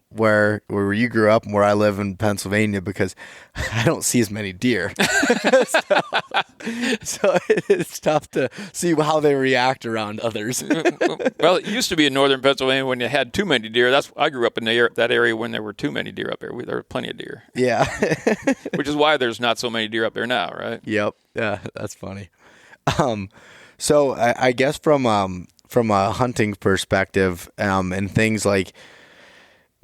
where you grew up and where I live in Pennsylvania because I don't see as many deer. so it's tough to see how they react around others. Well, it used to be in northern Pennsylvania when you had too many deer. I grew up in that area when there were too many deer up there. There were plenty of deer. Yeah. Which is why there's not so many deer up there now, right? Yep. Yeah, that's funny. So I guess from a hunting perspective, and things like,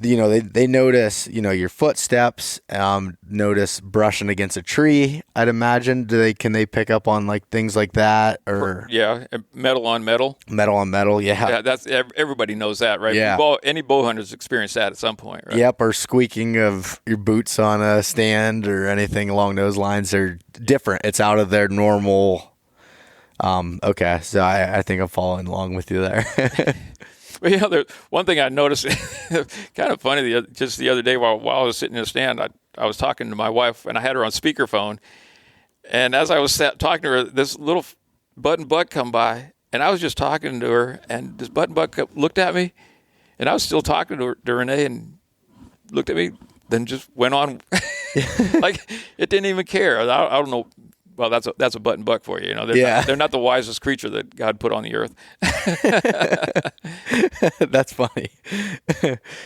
they notice, your footsteps, notice brushing against a tree, I'd imagine. Can they pick up on like things like that, or? Yeah. Metal on metal. Metal on metal. Yeah. Yeah. That's everybody knows that, right? Yeah. Any bow hunter's experienced that at some point, right? Yep. Or squeaking of your boots on a stand or anything along those lines. They're different. It's out of their normal. Okay. So I think I'm following along with you there. Well, there's one thing I noticed, kind of funny, just the other day while I was sitting in the stand, I was talking to my wife, and I had her on speakerphone. And as I was talking to her, this little button buck come by, and I was just talking to her, and this button buck looked at me, And I was still talking to Renee and looked at me, then just went on. Like, it didn't even care. I don't know. Well, that's a button buck for you. You know, they're not the wisest creature that God put on the earth. That's funny.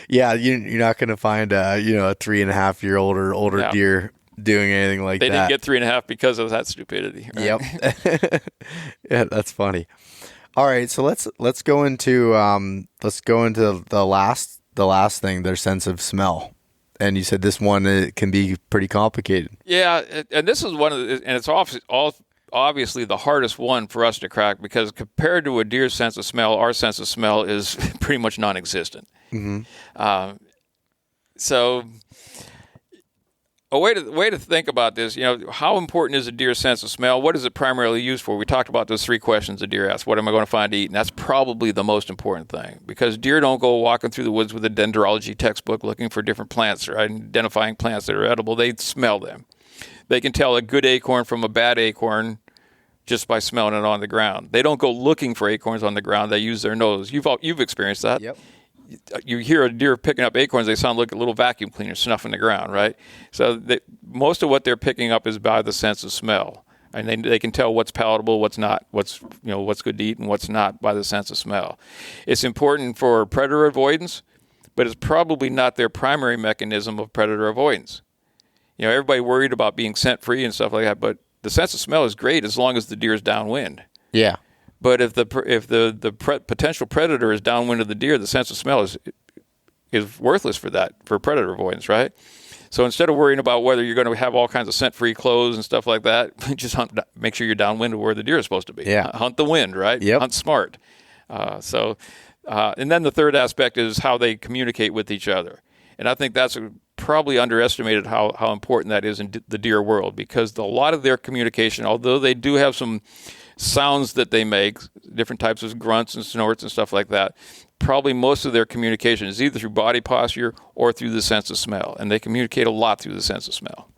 Yeah, you're not going to find a 3.5-year-old or older deer doing anything like that. They didn't get 3.5 because of that stupidity. Right? Yep. Yeah, that's funny. All right, so let's go into the last thing, their sense of smell. And you said this one, it can be pretty complicated. Yeah, and this is one of the, and it's obviously the hardest one for us to crack, because compared to a deer's sense of smell, our sense of smell is pretty much non-existent. Mm-hmm. So a way to think about this, how important is a deer's sense of smell? What is it primarily used for? We talked about those 3 questions the deer asks. What am I going to find to eat? And that's probably the most important thing, because deer don't go walking through the woods with a dendrology textbook looking for different plants or identifying plants that are edible. They smell them. They can tell a good acorn from a bad acorn just by smelling it on the ground. They don't go looking for acorns on the ground. They use their nose. You've experienced that. Yep. You hear a deer picking up acorns, they sound like a little vacuum cleaner snuffing the ground, right? So most of what they're picking up is by the sense of smell. And they can tell what's palatable, what's not, what's good to eat and what's not by the sense of smell. It's important for predator avoidance, but it's probably not their primary mechanism of predator avoidance. Everybody worried about being scent free and stuff like that, but the sense of smell is great as long as the deer's downwind. Yeah. But if the potential predator is downwind of the deer, the sense of smell is worthless for predator avoidance, right? So instead of worrying about whether you're going to have all kinds of scent-free clothes and stuff like that, just make sure you're downwind of where the deer is supposed to be. Yeah. Hunt the wind, right? Yep. Hunt smart. And then the third aspect is how they communicate with each other. And I think that's probably underestimated how important that is in the deer world, because a lot of their communication, although they do have some sounds that they make, different types of grunts and snorts and stuff like that, probably most of their communication is either through body posture or through the sense of smell, and they communicate a lot through the sense of smell.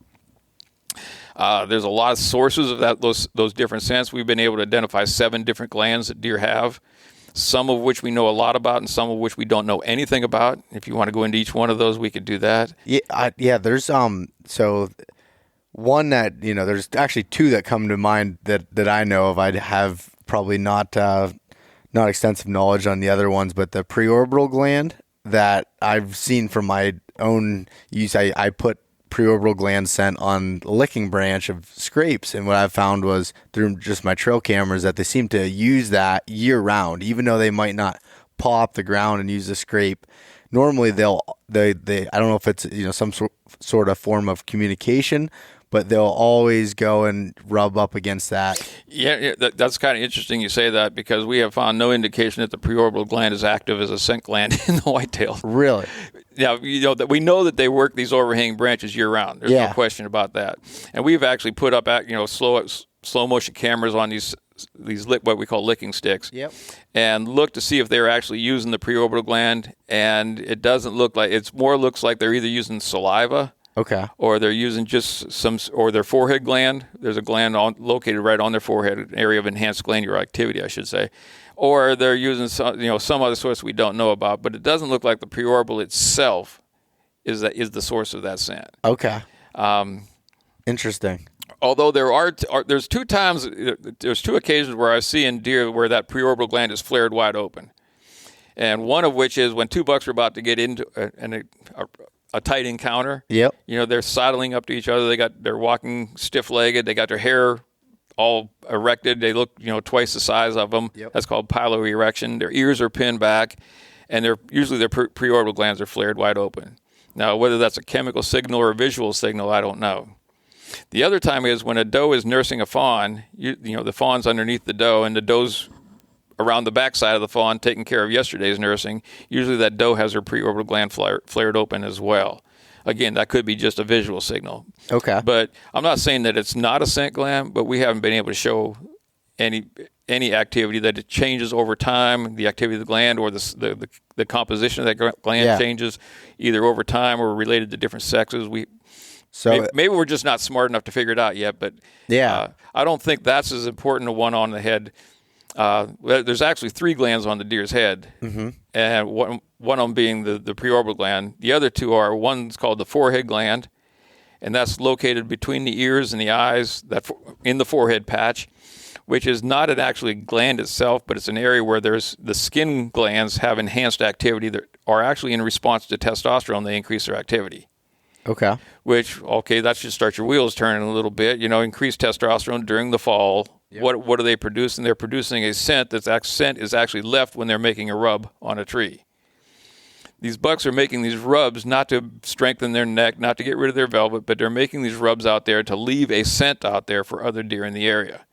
There's a lot of sources of those different scents. We've been able to identify 7 different glands that deer have, some of which we know a lot about and some of which we don't know anything about. If you want to go into each one of those, we could do that. Yeah, there's so one that, there's actually 2 that come to mind that I know of. I have probably not extensive knowledge on the other ones, but the preorbital gland that I've seen from my own use, I put preorbital gland scent on a licking branch of scrapes, and what I found was through just my trail cameras that they seem to use that year round, even though they might not paw up the ground and use the scrape. Normally they I don't know if it's some sort of form of communication, but they'll always go and rub up against that. Yeah, that's kind of interesting you say that, because we have found no indication that the preorbital gland is active as a scent gland in the whitetail. Really? Yeah, that we know that they work these overhanging branches year round. There's no question about that. And we've actually put up slow motion cameras on these what we call licking sticks. Yep. And look to see if they're actually using the preorbital gland, and it doesn't look like looks like they're either using saliva. Okay. Or they're using just or their forehead gland. There's a gland located right on their forehead, an area of enhanced glandular activity, I should say. Or they're using some other source we don't know about, but it doesn't look like the preorbital itself is the source of that scent. Okay. Interesting. Although there's 2 occasions where I see in deer where that preorbital gland is flared wide open, and one of which is when 2 bucks are about to get into a tight encounter. Yep. They're sidling up to each other. They're walking stiff-legged. They got their hair all erected. They look, twice the size of them. Yep. That's called piloerection. Their ears are pinned back, and usually their preorbital glands are flared wide open. Now, whether that's a chemical signal or a visual signal, I don't know. The other time is when a doe is nursing a fawn. The fawn's underneath the doe, and the doe's around the backside of the fawn taking care of yesterday's nursing. Usually that doe has her preorbital gland flared open as well. Again, that could be just a visual signal. Okay. But I'm not saying that it's not a scent gland, but we haven't been able to show any activity that it changes over time, the activity of the gland or the composition of that gland changes either over time or related to different sexes. Maybe we're just not smart enough to figure it out yet, but I don't think that's as important a one on the head There's actually 3 glands on the deer's head, and one of them being the preorbital gland. The other 2 are, one's called the forehead gland, and that's located between the ears and the eyes, in the forehead patch, which is not an actually gland itself, but it's an area where there's the skin glands have enhanced activity that are actually in response to testosterone. They increase their activity. Okay. That should start your wheels turning a little bit. Increased testosterone during the fall. Yep. What are they producing? They're producing a scent. That scent is actually left when they're making a rub on a tree. These bucks are making these rubs not to strengthen their neck, not to get rid of their velvet, but they're making these rubs out there to leave a scent out there for other deer in the area.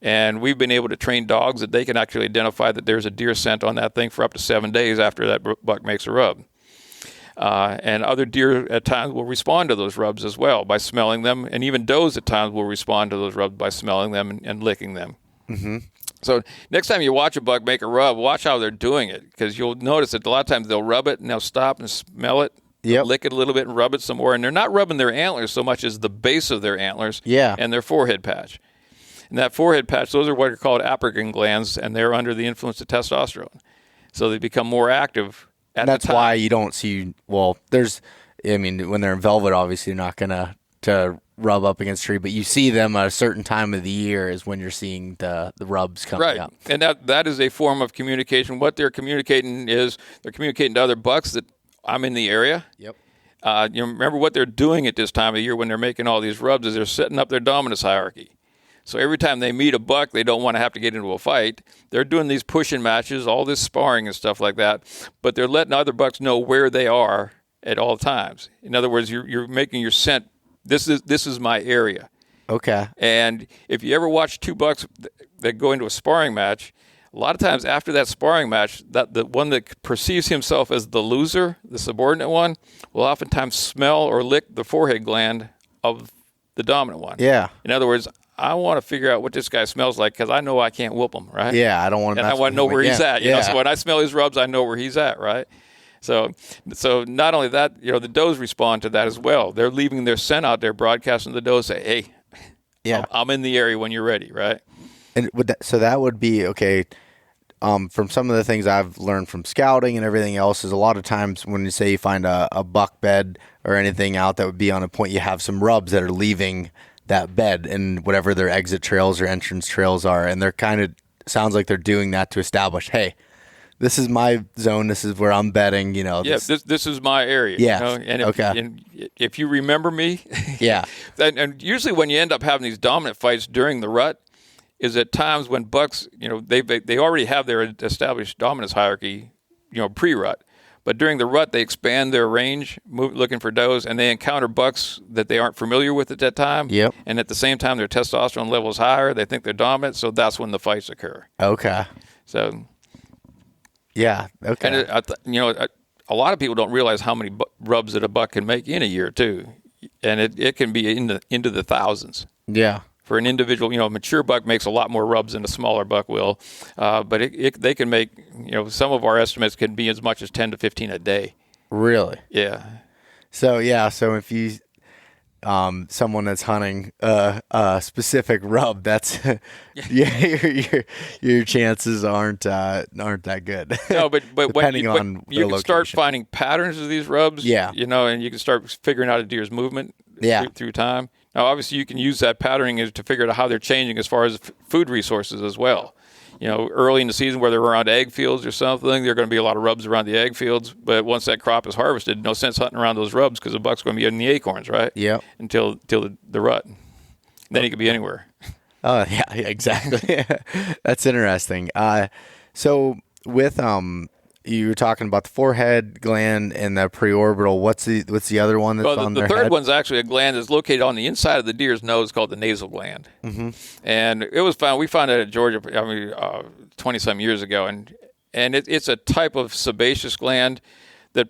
And we've been able to train dogs that they can actually identify that there's a deer scent on that thing for up to 7 days after that buck makes a rub. And other deer at times will respond to those rubs as well by smelling them, and even does at times will respond to those rubs by smelling them and licking them. Mm-hmm. So next time you watch a buck make a rub, watch how they're doing it, because you'll notice that a lot of times they'll rub it and they'll stop and smell it, lick it a little bit and rub it some more, and they're not rubbing their antlers so much as the base of their antlers and their forehead patch. And that forehead patch, those are what are called apricot glands, and they're under the influence of testosterone. So they become more active at the time. That's why you don't see, when they're in velvet, obviously they're not going to rub up against a tree, but you see them at a certain time of the year is when you're seeing the rubs coming up. And that is a form of communication. What they're communicating is they're communicating to other bucks that I'm in the area. Yep. Remember what they're doing at this time of year when they're making all these rubs is they're setting up their dominance hierarchy. So every time they meet a buck, they don't want to have to get into a fight. They're doing these pushing matches, all this sparring and stuff like that, but they're letting other bucks know where they are at all times. In other words, you're making your scent. This is my area. Okay. And if you ever watch 2 bucks that go into a sparring match, a lot of times after that sparring match, that the one that perceives himself as the loser, the subordinate one, will oftentimes smell or lick the forehead gland of the dominant one. Yeah. In other words, I want to figure out what this guy smells like because I know I can't whoop him, right? Yeah, I don't want to. And I want to know where he's at. You know, so when I smell his rubs, I know where he's at, right? So not only that, the does respond to that as well. They're leaving their scent out there, broadcasting the does, say, "Hey, I'm in the area when you're ready," right? And that would be okay. From some of the things I've learned from scouting and everything else is a lot of times when you say you find a buck bed or anything out that would be on a point, you have some rubs that are leaving that bed and whatever their exit trails or entrance trails are, and they're kind of sounds like they're doing that to establish, hey, this is my zone, this is where I'm bedding, this is my area. Yeah. And if you remember me, and usually when you end up having these dominant fights during the rut is at times when bucks, they already have their established dominance hierarchy, pre-rut. But during the rut, they expand their range, looking for does, and they encounter bucks that they aren't familiar with at that time. Yep. And at the same time, their testosterone level is higher. They think they're dominant, so that's when the fights occur. Okay. So. Yeah. Okay. And a lot of people don't realize how many rubs that a buck can make in a year too, and it can be into the thousands. Yeah. For an individual, a mature buck makes a lot more rubs than a smaller buck will, but they can make, some of our estimates can be as much as 10 to 15 a day. Really? Yeah. So if you, someone that's hunting a specific rub, that's your chances aren't that good. No, but depending on you can location. start finding patterns of these rubs. Yeah. And you can start figuring out a deer's movement. Through time. Now, obviously, you can use that patterning to figure out how they're changing as far as food resources as well. Early in the season where they're around egg fields or something, there are going to be a lot of rubs around the egg fields. But once that crop is harvested, no sense hunting around those rubs because the buck's going to be in the acorns, right? Yeah. Until the rut. Then he could be anywhere. Oh, yeah, exactly. That's interesting. So with you were talking about the forehead gland and the preorbital. What's the other one that's on their head? The third one's actually a gland that's located on the inside of the deer's nose called the nasal gland. Mm-hmm. And it was found. We found it at Georgia, 20-some years ago, and it's a type of sebaceous gland that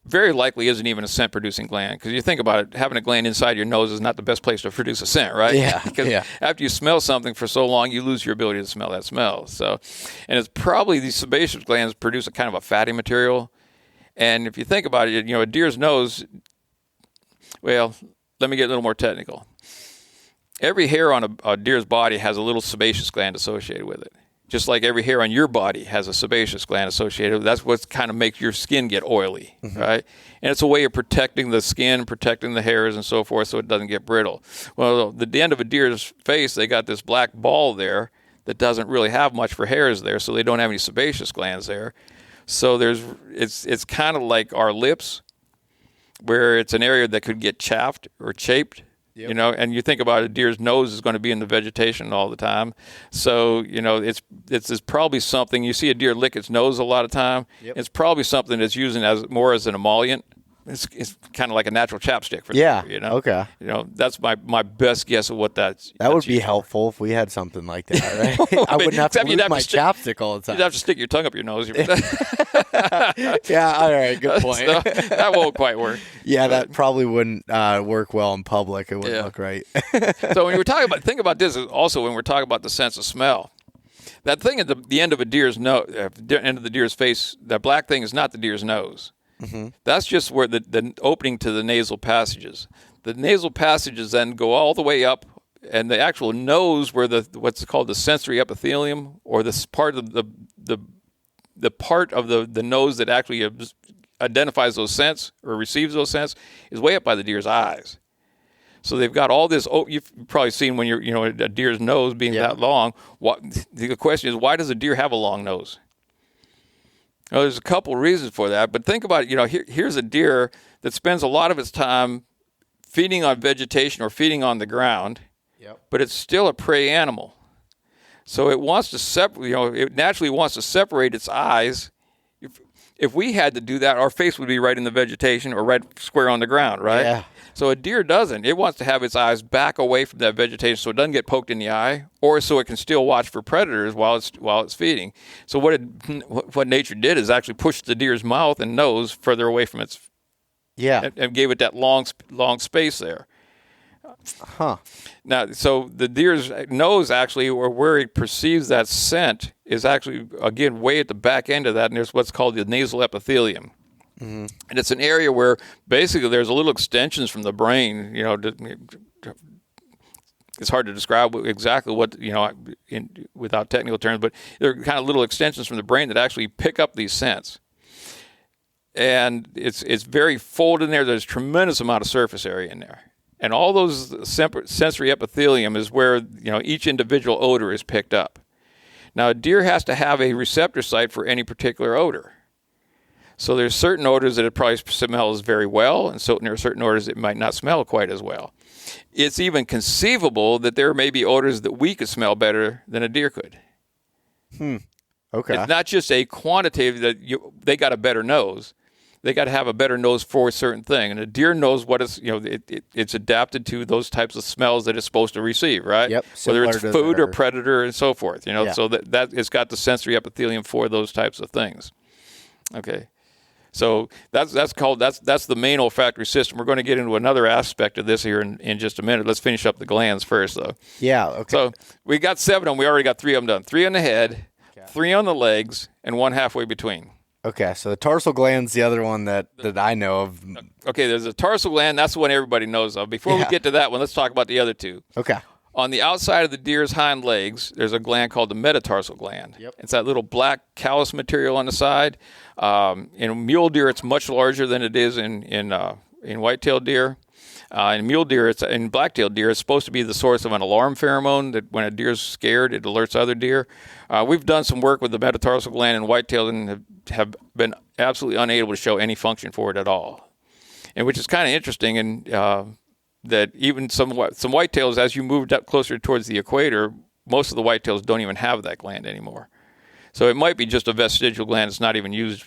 very likely isn't even a scent-producing gland. Because you think about it, having a gland inside your nose is not the best place to produce a scent, right? Yeah. Because after you smell something for so long, you lose your ability to smell that smell. So, and it's probably these sebaceous glands produce a kind of a fatty material. And if you think about it, a deer's nose, well, let me get a little more technical. Every hair on a deer's body has a little sebaceous gland associated with it. just like every hair on your body has a sebaceous gland associated. That's what kind of makes your skin get oily, right? And it's a way of protecting the skin, protecting the hairs and so forth so it doesn't get brittle. Well, the end of a deer's face, they got this black ball there that doesn't really have much for hairs there, so they don't have any sebaceous glands there. So it's kind of like our lips, where it's an area that could get chaffed or chafed. Yep. You know, and you think about a deer's nose is going to be in the vegetation all the time. So, you know, it's probably something, you see a deer lick its nose a lot of time. Yep. It's probably something that's using more as an emollient. It's kind of like a natural chapstick for the deer, you know? Okay. You know, that's my best guess of what that's. That would be helpful if we had something like that, right? I wouldn't have to lose my chapstick all the time. You'd have to stick your tongue up your nose. Yeah, all right, good point. So, that won't quite work. Yeah, that probably wouldn't work well in public. It wouldn't look right. So when we're talking about, think about this also when we're talking about the sense of smell. That thing at the end of a deer's nose, end of the deer's face, that black thing is not the deer's nose. Mm-hmm. That's just where the opening to the nasal passages. The nasal passages then go all the way up, and the actual nose, where what's called the sensory epithelium, or this part of the part of the nose that actually identifies those scents or receives those scents, is way up by the deer's eyes. So they've got all this. Oh, you've probably seen when a deer's nose being that long. The question is, why does a deer have a long nose? Well, there's a couple reasons for that, but think about it. Here's a deer that spends a lot of its time feeding on vegetation or feeding on the ground, but it's still a prey animal. So it wants to it naturally wants to separate its eyes. If we had to do that, our face would be right in the vegetation or right square on the ground, right? Yeah. So a deer doesn't. It wants to have its eyes back away from that vegetation so it doesn't get poked in the eye, or so it can still watch for predators while it's feeding. So what nature did is actually push the deer's mouth and nose further away from its and gave it that long space there. Huh. Now, so the deer's nose actually, or where it perceives that scent, is actually, again, way at the back end of that, and there's what's called the nasal epithelium. Mm-hmm. And it's an area where basically there's little extensions from the brain. It's hard to describe exactly what, without technical terms, but they're kind of little extensions from the brain that actually pick up these scents. And it's very folded in there. There's a tremendous amount of surface area in there. And all those sensory epithelium is where, each individual odor is picked up. Now, a deer has to have a receptor site for any particular odor. So there's certain odors that it probably smells very well, and so there are certain odors that might not smell quite as well. It's even conceivable that there may be odors that we could smell better than a deer could. Okay. It's not just a quantitative that they got a better nose. They got to have a better nose for a certain thing. And a deer knows what it's adapted to those types of smells that it's supposed to receive, right? Yep. Whether it's food or predator and so forth, so that it's got the sensory epithelium for those types of things. Okay. So that's the main olfactory system. We're going to get into another aspect of this here in just a minute. Let's finish up the glands first, though. Yeah, okay. So we got 7 of them. We already got 3 of them done. 3 on the head, 3 on the legs, and 1 halfway between. Okay, so the tarsal gland's the other one that I know of. Okay, there's a tarsal gland. That's the one everybody knows of. Before we get to that one, let's talk about the other 2. Okay. On the outside of the deer's hind legs, there's a gland called the metatarsal gland. Yep. It's that little black callus material on the side. In mule deer, it's much larger than it is in white-tailed deer. In mule deer, in black-tailed deer, it's supposed to be the source of an alarm pheromone that when a deer's scared, it alerts other deer. We've done some work with the metatarsal gland in white-tailed and have been absolutely unable to show any function for it at all. And which is kind of interesting, and that even some whitetails, as you moved up closer towards the equator, most of the whitetails don't even have that gland anymore. So it might be just a vestigial gland that's not even used,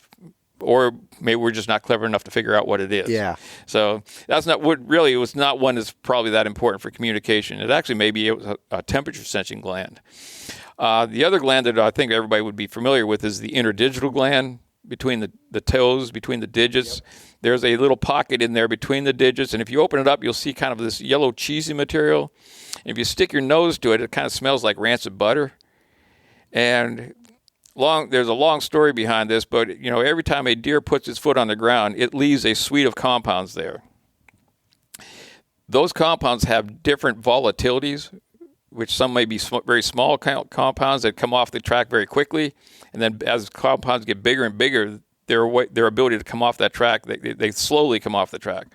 or maybe we're just not clever enough to figure out what it is. Yeah. So that's not what really, it was not one that's probably that important for communication. It actually maybe it was a temperature sensing gland. The other gland that I think everybody would be familiar with is the interdigital gland between the toes, between the digits. Yep. There's a little pocket in there between the digits, and if you open it up, you'll see kind of this yellow cheesy material. And if you stick your nose to it, it kind of smells like rancid butter. And there's a long story behind this, but every time a deer puts its foot on the ground, it leaves a suite of compounds there. Those compounds have different volatilities which some may be very small compounds that come off the track very quickly, and then as compounds get bigger and bigger, their ability to come off that track, they slowly come off the track,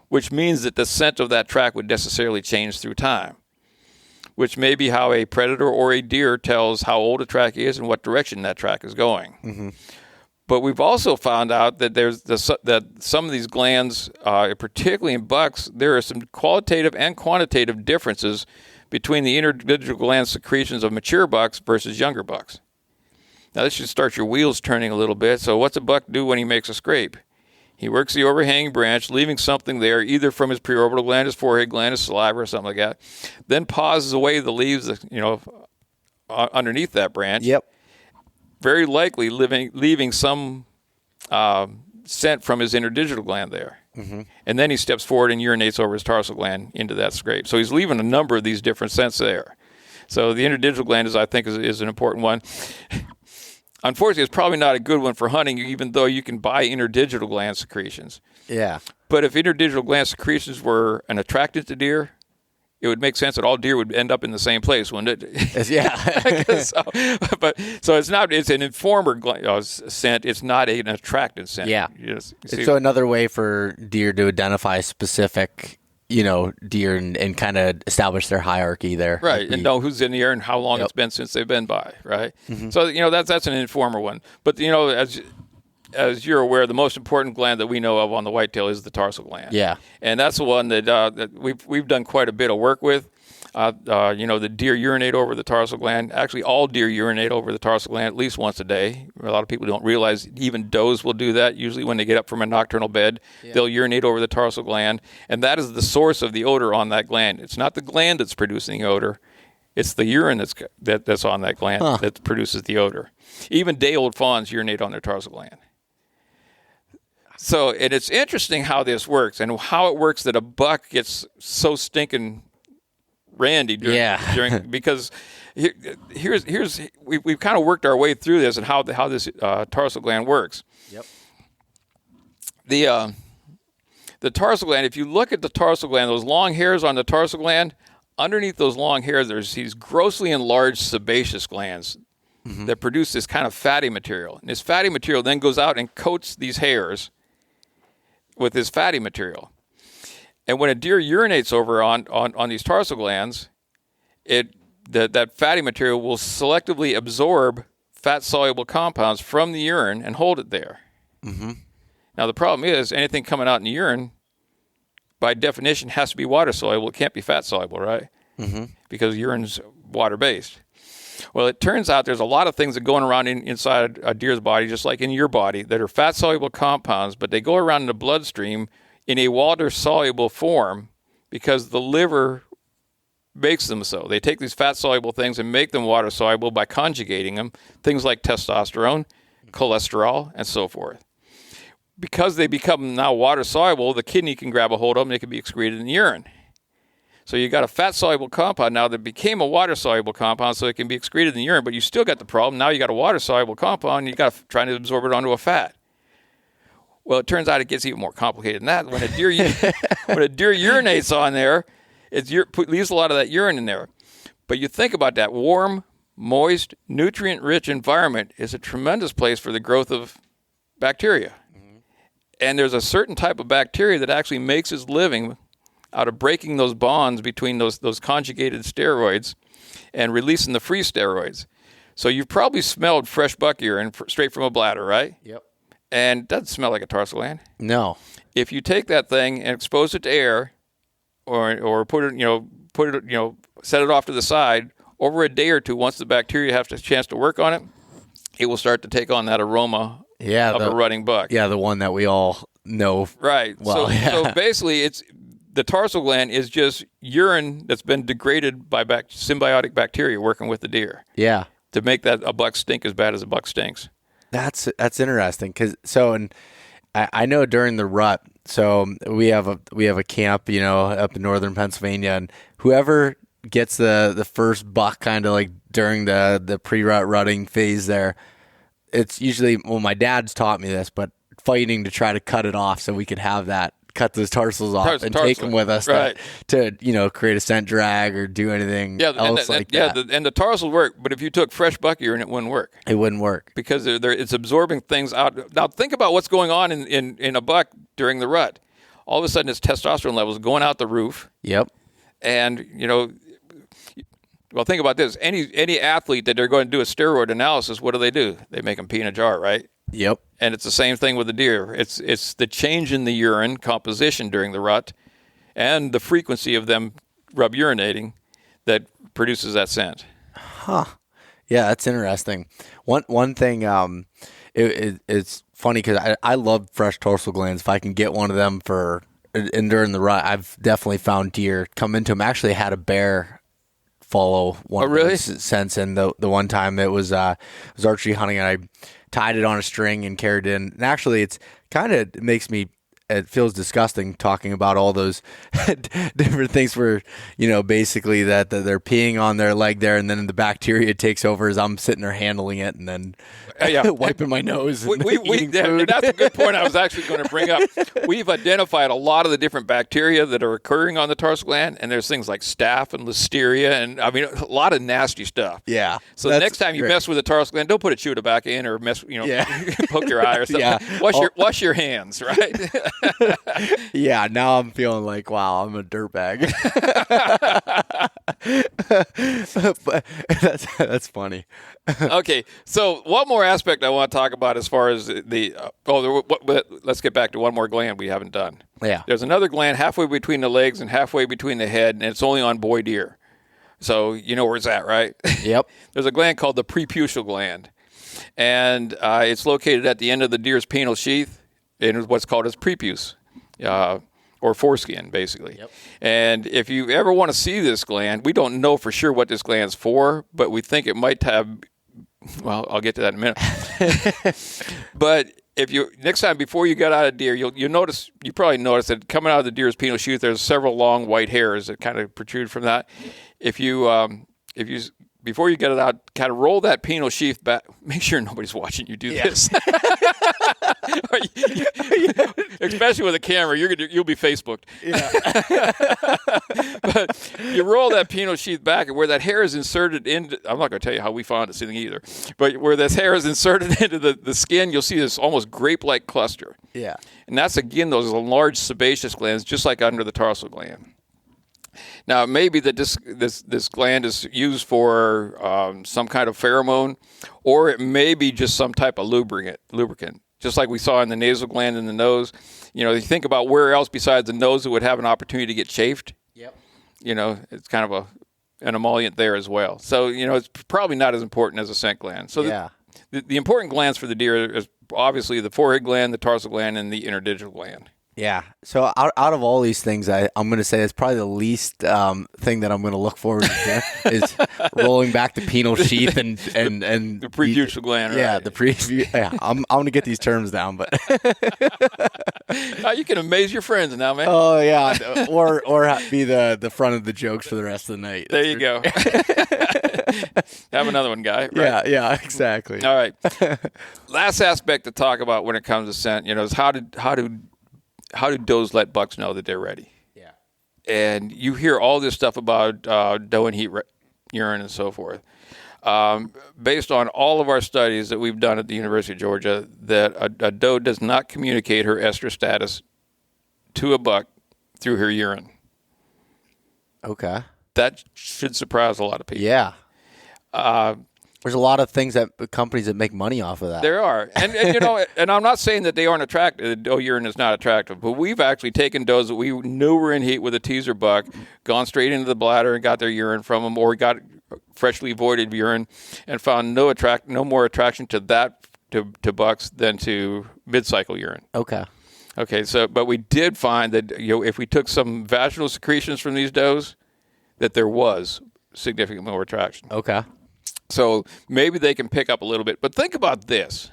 which means that the scent of that track would necessarily change through time, which may be how a predator or a deer tells how old a track is and what direction that track is going. Mm-hmm. But we've also found out that that some of these glands, particularly in bucks, there are some qualitative and quantitative differences between the individual gland secretions of mature bucks versus younger bucks. Now, this should start your wheels turning a little bit. So what's a buck do when he makes a scrape? He works the overhanging branch, leaving something there, either from his preorbital gland, his forehead gland, his saliva, or something like that. Then pauses away the leaves, underneath that branch. Yep. Very likely leaving some scent from his interdigital gland there. Mm-hmm. And then he steps forward and urinates over his tarsal gland into that scrape. So he's leaving a number of these different scents there. So the interdigital gland, I think, is an important one. Unfortunately, it's probably not a good one for hunting, even though you can buy interdigital gland secretions. Yeah. But if interdigital gland secretions were an attractant to deer, it would make sense that all deer would end up in the same place, wouldn't it? Yeah. So it's not. It's an informer scent. It's not an attractant scent. Yeah. So another way for deer to identify specific, deer and kind of establish their hierarchy there. Right, and know who's in the air and how long it's been since they've been by, right? Mm-hmm. So, that's an informer one. But, as you're aware, the most important gland that we know of on the whitetail is the tarsal gland. Yeah. And that's the one that we've done quite a bit of work with. The deer urinate over the tarsal gland. Actually, all deer urinate over the tarsal gland at least once a day. A lot of people don't realize even does will do that. Usually when they get up from a nocturnal bed, they'll urinate over the tarsal gland. And that is the source of the odor on that gland. It's not the gland that's producing the odor. It's the urine that's on that gland that produces the odor. Even day-old fawns urinate on their tarsal gland. So, and it's interesting how this works and how it works that a buck gets so stinking randy during because we've kind of worked our way through this and how this tarsal gland works. Yep. The tarsal gland, if you look at the tarsal gland, those long hairs on the tarsal gland, underneath those long hairs, there's these grossly enlarged sebaceous glands that produce this kind of fatty material. And this fatty material then goes out and coats these hairs with this fatty material. And when a deer urinates over on these tarsal glands, that fatty material will selectively absorb fat-soluble compounds from the urine and hold it there. Mm-hmm. Now, the problem is anything coming out in the urine, by definition, has to be water-soluble. It can't be fat-soluble, right? Mm-hmm. Because urine's water-based. Well, it turns out there's a lot of things that going around inside a deer's body, just like in your body, that are fat-soluble compounds, but they go around in the bloodstream in a water-soluble form because the liver makes them so. They take these fat-soluble things and make them water-soluble by conjugating them, things like testosterone, cholesterol, and so forth. Because they become now water-soluble, the kidney can grab a hold of them and they can be excreted in the urine. So you got a fat-soluble compound now that became a water-soluble compound so it can be excreted in the urine, but you still got the problem. Now you got a water-soluble compound and you got to try to absorb it onto a fat. Well, it turns out it gets even more complicated than that. When a deer urinates on there, it leaves a lot of that urine in there. But you think about that warm, moist, nutrient-rich environment is a tremendous place for the growth of bacteria. Mm-hmm. And there's a certain type of bacteria that actually makes its living out of breaking those bonds between those conjugated steroids and releasing the free steroids. So you've probably smelled fresh buck urine straight from a bladder, right? Yep. And it doesn't smell like a tarsal gland. No. If you take that thing and expose it to air, or set it off to the side over a day or two, once the bacteria have a chance to work on it, it will start to take on that aroma of a rutting buck. Yeah, the one that we all know. Right. Well, so basically, the tarsal gland is just urine that's been degraded by symbiotic bacteria working with the deer. Yeah. To make a buck stink as bad as a buck stinks. That's interesting and I know during the rut, so we have a camp, up in northern Pennsylvania, and whoever gets the first buck kind of like during the pre-rut rutting phase there, it's usually, my dad's taught me this, but fighting to try to cut it off so we could have that cut those tarsals off and take them with us to create a scent drag or do anything else like that. And the tarsal work, but if you took fresh buck urine, it wouldn't work. It wouldn't work. Because it's absorbing things out. Now, think about what's going on in a buck during the rut. All of a sudden, its testosterone levels going out the roof. Yep. And, well, think about this. Any athlete that they're going to do a steroid analysis, what do? They make them pee in a jar, right? Yep. And it's the same thing with the deer. It's the change in the urine composition during the rut and the frequency of them rub urinating that produces that scent. Huh. Yeah, that's interesting. One thing, it's funny because I love fresh tarsal glands. If I can get one of them during the rut, I've definitely found deer come into them. I actually had a bear follow one of those scents, and the one time it was archery hunting, and I tied it on a string and carried it in. And actually, it feels disgusting talking about all those different things where, basically that they're peeing on their leg there, and then the bacteria takes over as I'm sitting there handling it and then wiping my nose and eating food. That's a good point I was actually going to bring up. We've identified a lot of the different bacteria that are occurring on the tarsal gland, and there's things like staph and listeria and, a lot of nasty stuff. Yeah. So the next time you mess with a tarsal gland, don't put a chew tobacco in or poke your eye or something. Yeah. Wash your hands, right? Yeah, now I'm feeling like, wow, I'm a dirtbag. But that's funny. Okay, so one more aspect I want to talk about as far as let's get back to one more gland we haven't done. Yeah. There's another gland halfway between the legs and halfway between the head, and it's only on boy deer. So you know where it's at, right? Yep. There's a gland called the preputial gland, and it's located at the end of the deer's penile sheath in what's called its prepuce, or foreskin, basically. Yep. And if you ever want to see this gland, we don't know for sure what this gland's for, but we think it might have. Well, I'll get to that in a minute. But next time before you get out of deer, you probably notice that coming out of the deer's penile sheath, there's several long white hairs that kind of protrude from that. If you before you get it out, kind of roll that penile sheath back. Make sure nobody's watching you do this. Especially with a camera, you'll be Facebooked. Yeah. But you roll that penile sheath back, and where that hair is inserted into, I'm not going to tell you how we found this thing either, but where this hair is inserted into the skin, you'll see this almost grape-like cluster. Yeah. And that's, again, those large sebaceous glands, just like under the tarsal gland. Now, it may be that this gland is used for some kind of pheromone, or it may be just some type of lubricant. Just like we saw in the nasal gland in the nose. You think about where else besides the nose it would have an opportunity to get chafed. Yep. It's kind of an emollient there as well. So, it's probably not as important as a scent gland. So the important glands for the deer is obviously the forehead gland, the tarsal gland, and the interdigital gland. Yeah. So out of all these things, I'm going to say it's probably the least thing that I'm going to look forward to is rolling back the penile sheath and the preputial gland. Right? Yeah, Yeah, I'm going to get these terms down, but you can amaze your friends now, man. Oh yeah, or be the front of the jokes for the rest of the night. There you go. Have another one, guy. Right? Yeah, exactly. All right. Last aspect to talk about when it comes to scent, is how do does let bucks know that they're ready? Yeah. And you hear all this stuff about doe and heat urine and so forth. Based on all of our studies that we've done at the University of Georgia, that a doe does not communicate her estrus status to a buck through her urine. Okay. That should surprise a lot of people. Yeah. There's a lot of companies that make money off of that. There are. And I'm not saying that they aren't attractive. Doe urine is not attractive. But we've actually taken does that we knew were in heat with a teaser buck, gone straight into the bladder and got their urine from them, or got freshly voided urine, and found no more attraction to that to bucks than to mid-cycle urine. Okay. So, but we did find that if we took some vaginal secretions from these does, that there was significant more attraction. Okay. So maybe they can pick up a little bit. But think about this.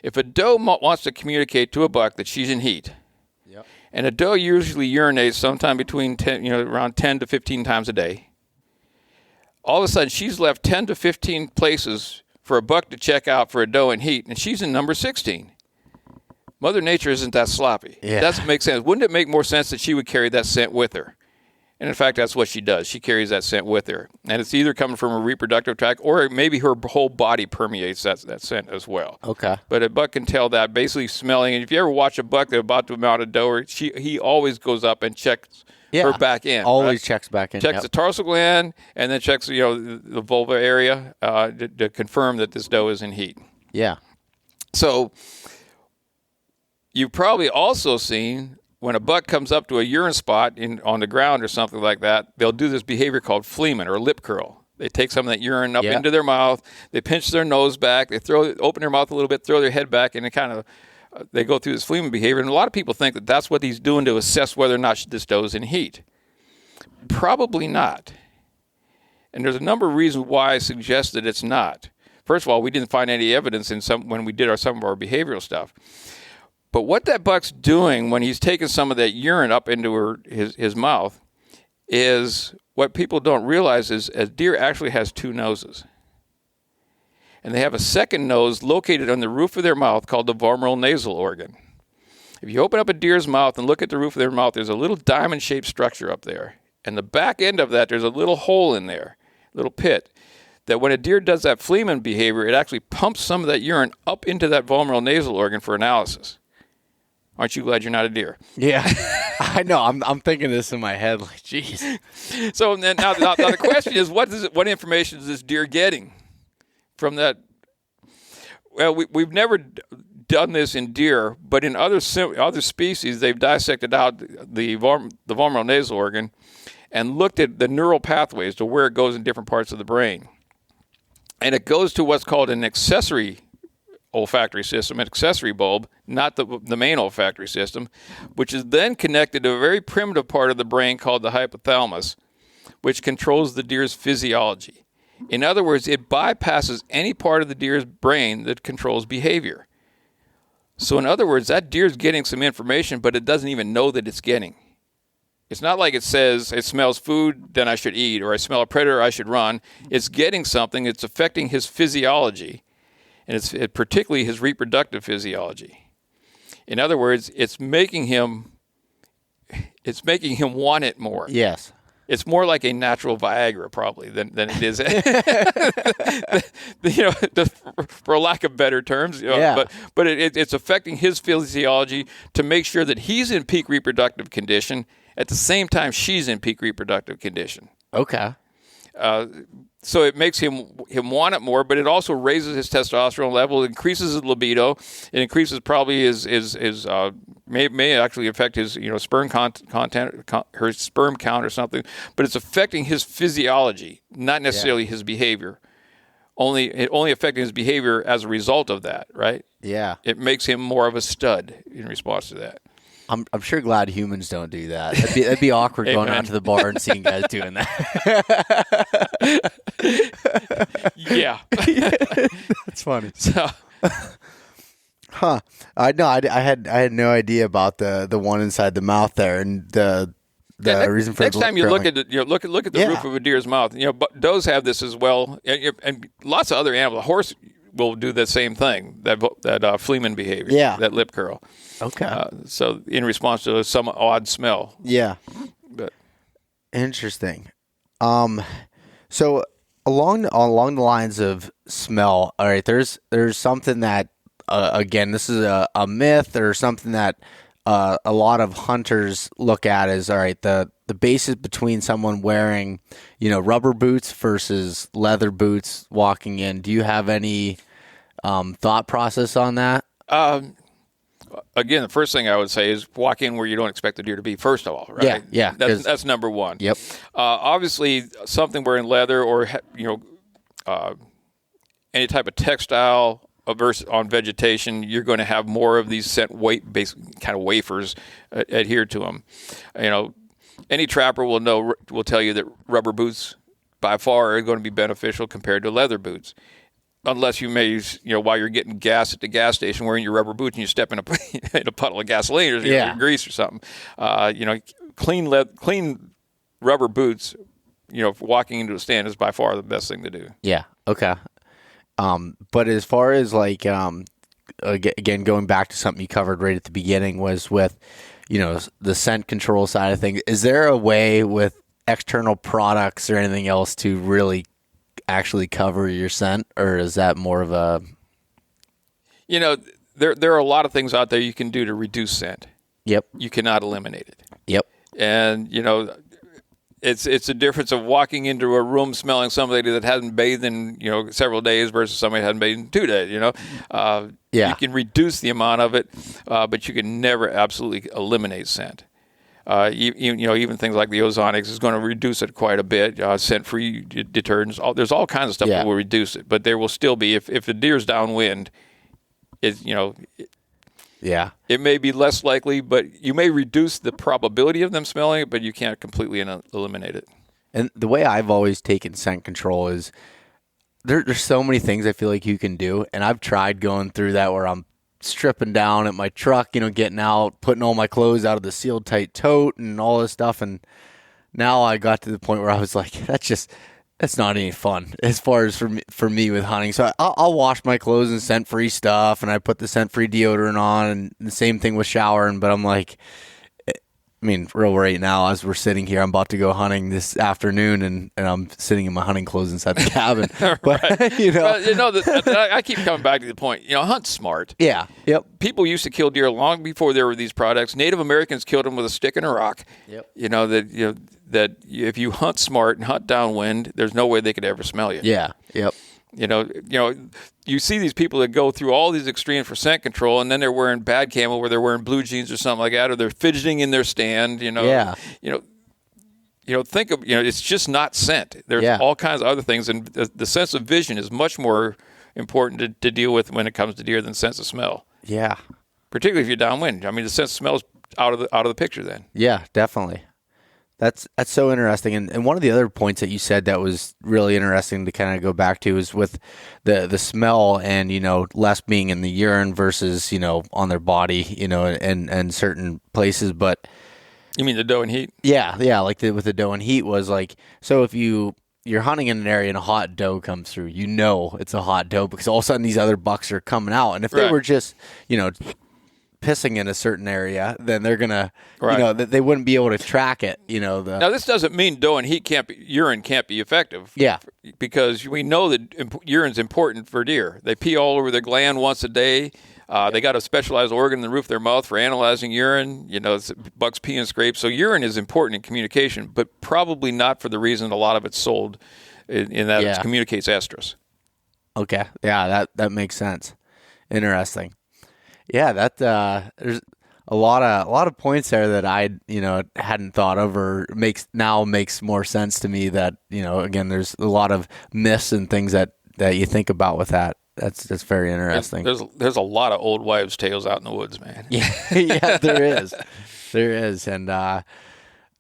If a doe wants to communicate to a buck that she's in heat, yep, and a doe usually urinates sometime between around 10 to 15 times a day, all of a sudden she's left 10 to 15 places for a buck to check out for a doe in heat, and she's in number 16. Mother Nature isn't that sloppy. Yeah. It doesn't make sense. Wouldn't it make more sense that she would carry that scent with her? And in fact, that's what she does. She carries that scent with her. And it's either coming from her reproductive tract or maybe her whole body permeates that scent as well. Okay. But a buck can tell that basically smelling. And if you ever watch a buck that's about to mount a doe, he always goes up and checks her back end. Always checks back in. Checks the tarsal gland and then checks the vulva area to confirm that this doe is in heat. Yeah. So you've probably also seen when a buck comes up to a urine spot on the ground or something like that, they'll do this behavior called fleeman or lip curl. They take some of that urine up into their mouth, they pinch their nose back, they open their mouth a little bit, throw their head back, and they go through this fleeman behavior. And a lot of people think that that's what he's doing to assess whether or not this doe is in heat. Probably not. And there's a number of reasons why I suggest that it's not. First of all, we didn't find any evidence when we did some of our behavioral stuff. But what that buck's doing when he's taking some of that urine up into his mouth is what people don't realize is a deer actually has two noses. And they have a second nose located on the roof of their mouth called the vomeral nasal organ. If you open up a deer's mouth and look at the roof of their mouth, there's a little diamond-shaped structure up there. And the back end of that, there's a little hole in there, little pit, that when a deer does that fleeman behavior, it actually pumps some of that urine up into that vomeral nasal organ for analysis. Aren't you glad you're not a deer? Yeah. I know. I'm thinking this in my head, like, geez. So then now the question is, what information is this deer getting from that? Well, we've never done this in deer, but in other species, they've dissected out the vomeral nasal organ and looked at the neural pathways to where it goes in different parts of the brain. And it goes to what's called an accessory olfactory system, an accessory bulb, not the main olfactory system, which is then connected to a very primitive part of the brain called the hypothalamus, which controls the deer's physiology. In other words, it bypasses any part of the deer's brain that controls behavior. So in other words, that deer's getting some information, but it doesn't even know that it's getting. It's not like it says, it smells food, then I should eat, or I smell a predator, I should run. It's getting something, it's affecting his physiology. And it's particularly his reproductive physiology. In other words, it's making him want it more. Yes. It's more like a natural Viagra probably than it is, for lack of better terms. But it's affecting his physiology to make sure that he's in peak reproductive condition at the same time she's in peak reproductive condition. Okay. So it makes him want it more, but it also raises his testosterone level, it increases his libido, it increases probably his may actually affect his sperm content, her sperm count or something, but it's affecting his physiology, not necessarily his behavior. Only affecting his behavior as a result of that, right? Yeah. It makes him more of a stud in response to that. I'm sure glad humans don't do that. That'd be awkward going out to the bar and seeing guys doing that. Yeah. That's funny. So, I had no idea about the one inside the mouth there, and the reason for next time you look at the look at the Yeah. roof of a deer's mouth. Does have this as well, and lots of other animals. A horse will do the same thing. That fleeman behavior. Yeah. That lip curl. Okay. So in response to some odd smell. Yeah. But Interesting. So along the lines of smell, all right, there's something that again, this is a myth or something that a lot of hunters look at as, all right, the basis between someone wearing, rubber boots versus leather boots walking in. Do you have any thought process on that? Again, the first thing I would say is walk in where you don't expect the deer to be, first of all, right? Yeah. That's number one. Yep. Obviously, something wearing leather or, any type of textile versus on vegetation, you're going to have more of these scent weight-based kind of wafers adhered to them. Any trapper will tell you that rubber boots by far are going to be beneficial compared to leather boots. Unless you may, while you're getting gas at the gas station wearing your rubber boots and you step in a puddle of gasoline or grease or something. Clean rubber boots, walking into a stand is by far the best thing to do. Yeah. Okay. But as far as like again, going back to something you covered right at the beginning, was with, the scent control side of things. Is there a way with external products or anything else to really actually cover your scent, or is that more of a... There are a lot of things out there you can do to reduce scent. Yep. You cannot eliminate it. Yep. And, it's a difference of walking into a room smelling somebody that hasn't bathed in, several days versus somebody that hasn't bathed in 2 days, You can reduce the amount of it, but you can never absolutely eliminate scent. Even things like the ozonics is going to reduce it quite a bit. Scent-free detergents, there's all kinds of stuff that will reduce it, but there will still be, if the deer's downwind, it may be less likely, but you may reduce the probability of them smelling it, but you can't completely eliminate it. And the way I've always taken scent control is there's so many things I feel like you can do, and I've tried going through that where I'm stripping down at my truck, getting out, putting all my clothes out of the sealed tight tote and all this stuff, and now I got to the point where I was like, that's not any fun as far as for me with hunting. So I'll wash my clothes in scent-free stuff, and I put the scent-free deodorant on, and the same thing with showering. But I'm like, real right now, as we're sitting here, I'm about to go hunting this afternoon, and I'm sitting in my hunting clothes inside the cabin. But, I keep coming back to the point, hunt smart. Yeah. Yep. People used to kill deer long before there were these products. Native Americans killed them with a stick and a rock. Yep. That if you hunt smart and hunt downwind, there's no way they could ever smell you. Yeah. Yep. You see these people that go through all these extremes for scent control, and then they're wearing bad camo, where they're wearing blue jeans or something like that, or they're fidgeting in their stand. Yeah. Think of it's just not scent. There's all kinds of other things, and the sense of vision is much more important to deal with when it comes to deer than sense of smell. Yeah. Particularly if you're downwind. The sense of smell is out of the picture then. Yeah, definitely. That's so interesting. And one of the other points that you said that was really interesting to kind of go back to is with the smell and, less being in the urine versus, on their body, and certain places. But you mean the doe and heat? Yeah. Like with the doe and heat was like, so if you're hunting in an area and a hot doe comes through, it's a hot doe because all of a sudden these other bucks are coming out. And if they were just, pissing in a certain area, then they're gonna, they wouldn't be able to track it. Now this doesn't mean doe and heat urine can't be effective. Yeah, because we know that urine's important for deer. They pee all over their gland once a day. They got a specialized organ in the roof of their mouth for analyzing urine. Bucks pee and scrape. So urine is important in communication, but probably not for the reason a lot of it's sold in that it communicates estrus. Okay, yeah, that makes sense. Interesting. Yeah, there's a lot of points there that I hadn't thought of or makes more sense to me. That again, there's a lot of myths and things that you think about with that. That's very interesting. There's a lot of old wives' tales out in the woods, man. Yeah, there is, and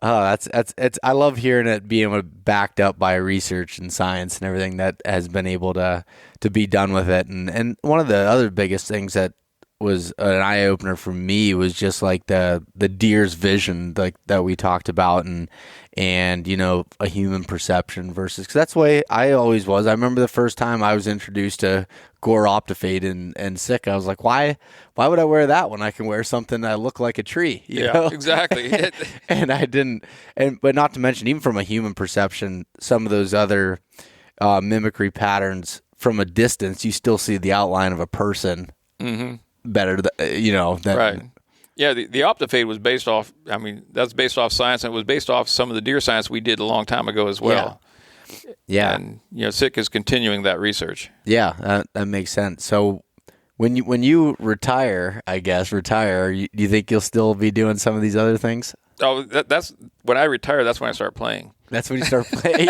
it's I love hearing it being backed up by research and science and everything that has been able to be done with it. And one of the other biggest things that was an eye opener for me was just like the deer's vision, like that we talked about, and a human perception versus, because that's the way I always was. I remember the first time I was introduced to Gore Optifade and Sitka, I was like, why would I wear that when I can wear something that look like a tree? You know? Exactly. And I didn't, but not to mention, even from a human perception, some of those other mimicry patterns from a distance, you still see the outline of a person. Mm-hmm. Better, than right. Yeah, the Optifade was based off. That's based off science, and it was based off some of the deer science we did a long time ago as well. Yeah. And Sitka's continuing that research. Yeah, that makes sense. So when you retire, do you think you'll still be doing some of these other things? Oh, that's when I retire. That's when I start playing. That's when you start playing.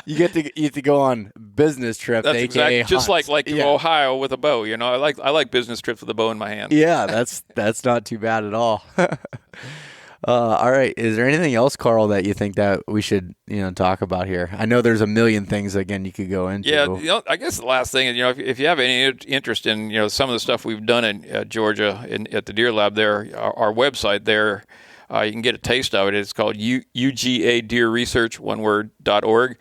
you get to go on business trips. That's AKA just hunts. like Ohio with a bow. I like business trips with a bow in my hand. Yeah, that's not too bad at all. All right. Is there anything else, Karl, that you think that we should talk about here? I know there's a million things again you could go into. Yeah, I guess the last thing is if you have any interest in some of the stuff we've done in Georgia at the Deer Lab there, our website there. You can get a taste of it. It's called UGA Deer Research, .org.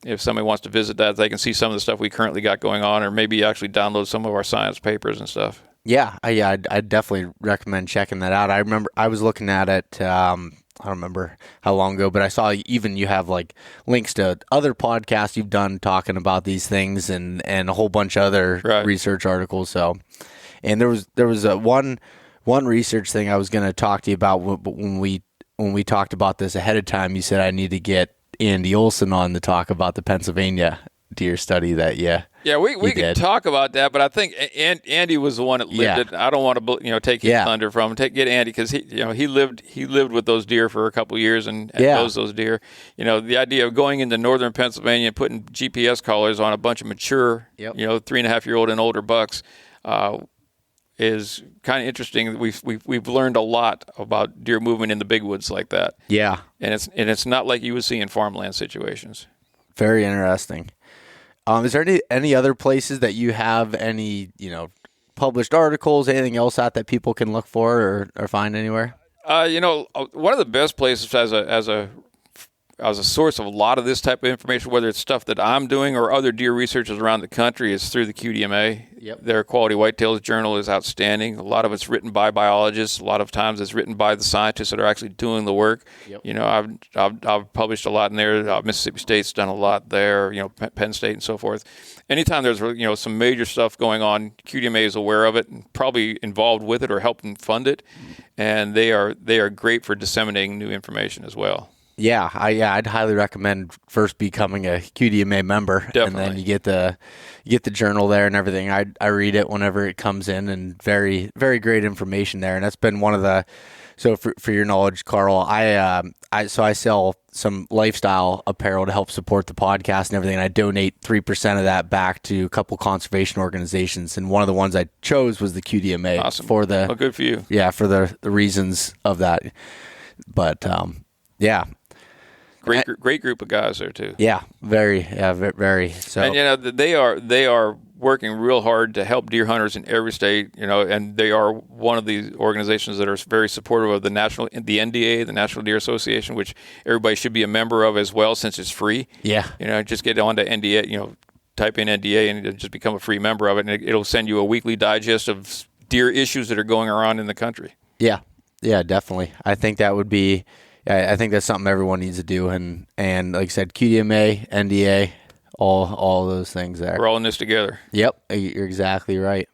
If somebody wants to visit that, they can see some of the stuff we currently got going on, or maybe actually download some of our science papers and stuff. I'd definitely recommend checking that out. I remember I was looking at it. I don't remember how long ago, but I saw even you have like links to other podcasts you've done talking about these things, and a whole bunch of other research articles. So, and there was one research thing I was going to talk to you about when we talked about this ahead of time. You said I need to get Andy Olson on to talk about the Pennsylvania deer study that we could talk about that, but I think Andy was the one that lived it. I don't want to take his thunder from him. Get Andy, because he lived with those deer for a couple of years and knows those deer. The idea of going into northern Pennsylvania and putting GPS collars on a bunch of mature 3.5-year-old and older bucks is kind of interesting. We've learned a lot about deer movement in the big woods like that. Yeah, and it's not like you would see in farmland situations. Very interesting. Is there any other places that you have any, published articles, anything else that people can look for or find anywhere? One of the best places as a source of a lot of this type of information, whether it's stuff that I'm doing or other deer researchers around the country, is through the QDMA. Yep. Their Quality Whitetails Journal is outstanding. A lot of it's written by biologists. A lot of times it's written by the scientists that are actually doing the work. Yep. I've published a lot in there. Mississippi State's done a lot there. Penn State and so forth. Anytime there's some major stuff going on, QDMA is aware of it and probably involved with it or helping fund it, and they are great for disseminating new information as well. Yeah, I'd highly recommend first becoming a QDMA member. Definitely. And then you get the journal there and everything. I read it whenever it comes in, and very, very great information there. And that's been one of the. So for your knowledge, Karl, I sell some lifestyle apparel to help support the podcast and everything. And I donate 3% of that back to a couple conservation organizations, and one of the ones I chose was the QDMA. Awesome. For the good for you. Yeah, for the reasons of that. But yeah. Great group of guys there too. Yeah, very. So, and they are working real hard to help deer hunters in every state. And they are one of the organizations that are very supportive of the NDA, the National Deer Association, which everybody should be a member of as well, since it's free. Yeah. Just get onto NDA. Type in NDA and just become a free member of it, and it'll send you a weekly digest of deer issues that are going around in the country. Yeah, definitely. I think that would be. I think that's something everyone needs to do, and like I said, QDMA, NDA, all those things there. We're all in this together. Yep, you're exactly right.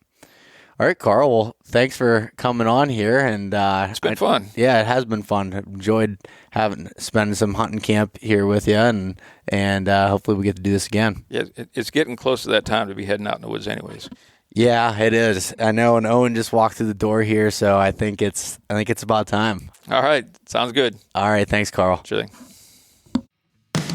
All right, Karl. Well, thanks for coming on here, and it's been fun. Yeah, it has been fun. I enjoyed spending some hunting camp here with you, and hopefully we get to do this again. Yeah, it's getting close to that time to be heading out in the woods, anyways. Yeah, it is. I know, and Owen just walked through the door here, so I think it's about time. All right, sounds good. All right, thanks, Karl. Sure thing.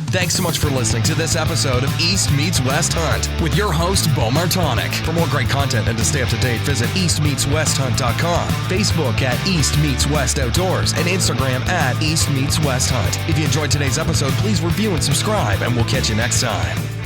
Thanks so much for listening to this episode of East Meets West Hunt with your host, Beau Martonik. For more great content and to stay up to date, visit eastmeetswesthunt.com, Facebook at East Meets West Outdoors, and Instagram at East Meets West Hunt. If you enjoyed today's episode, please review and subscribe, and we'll catch you next time.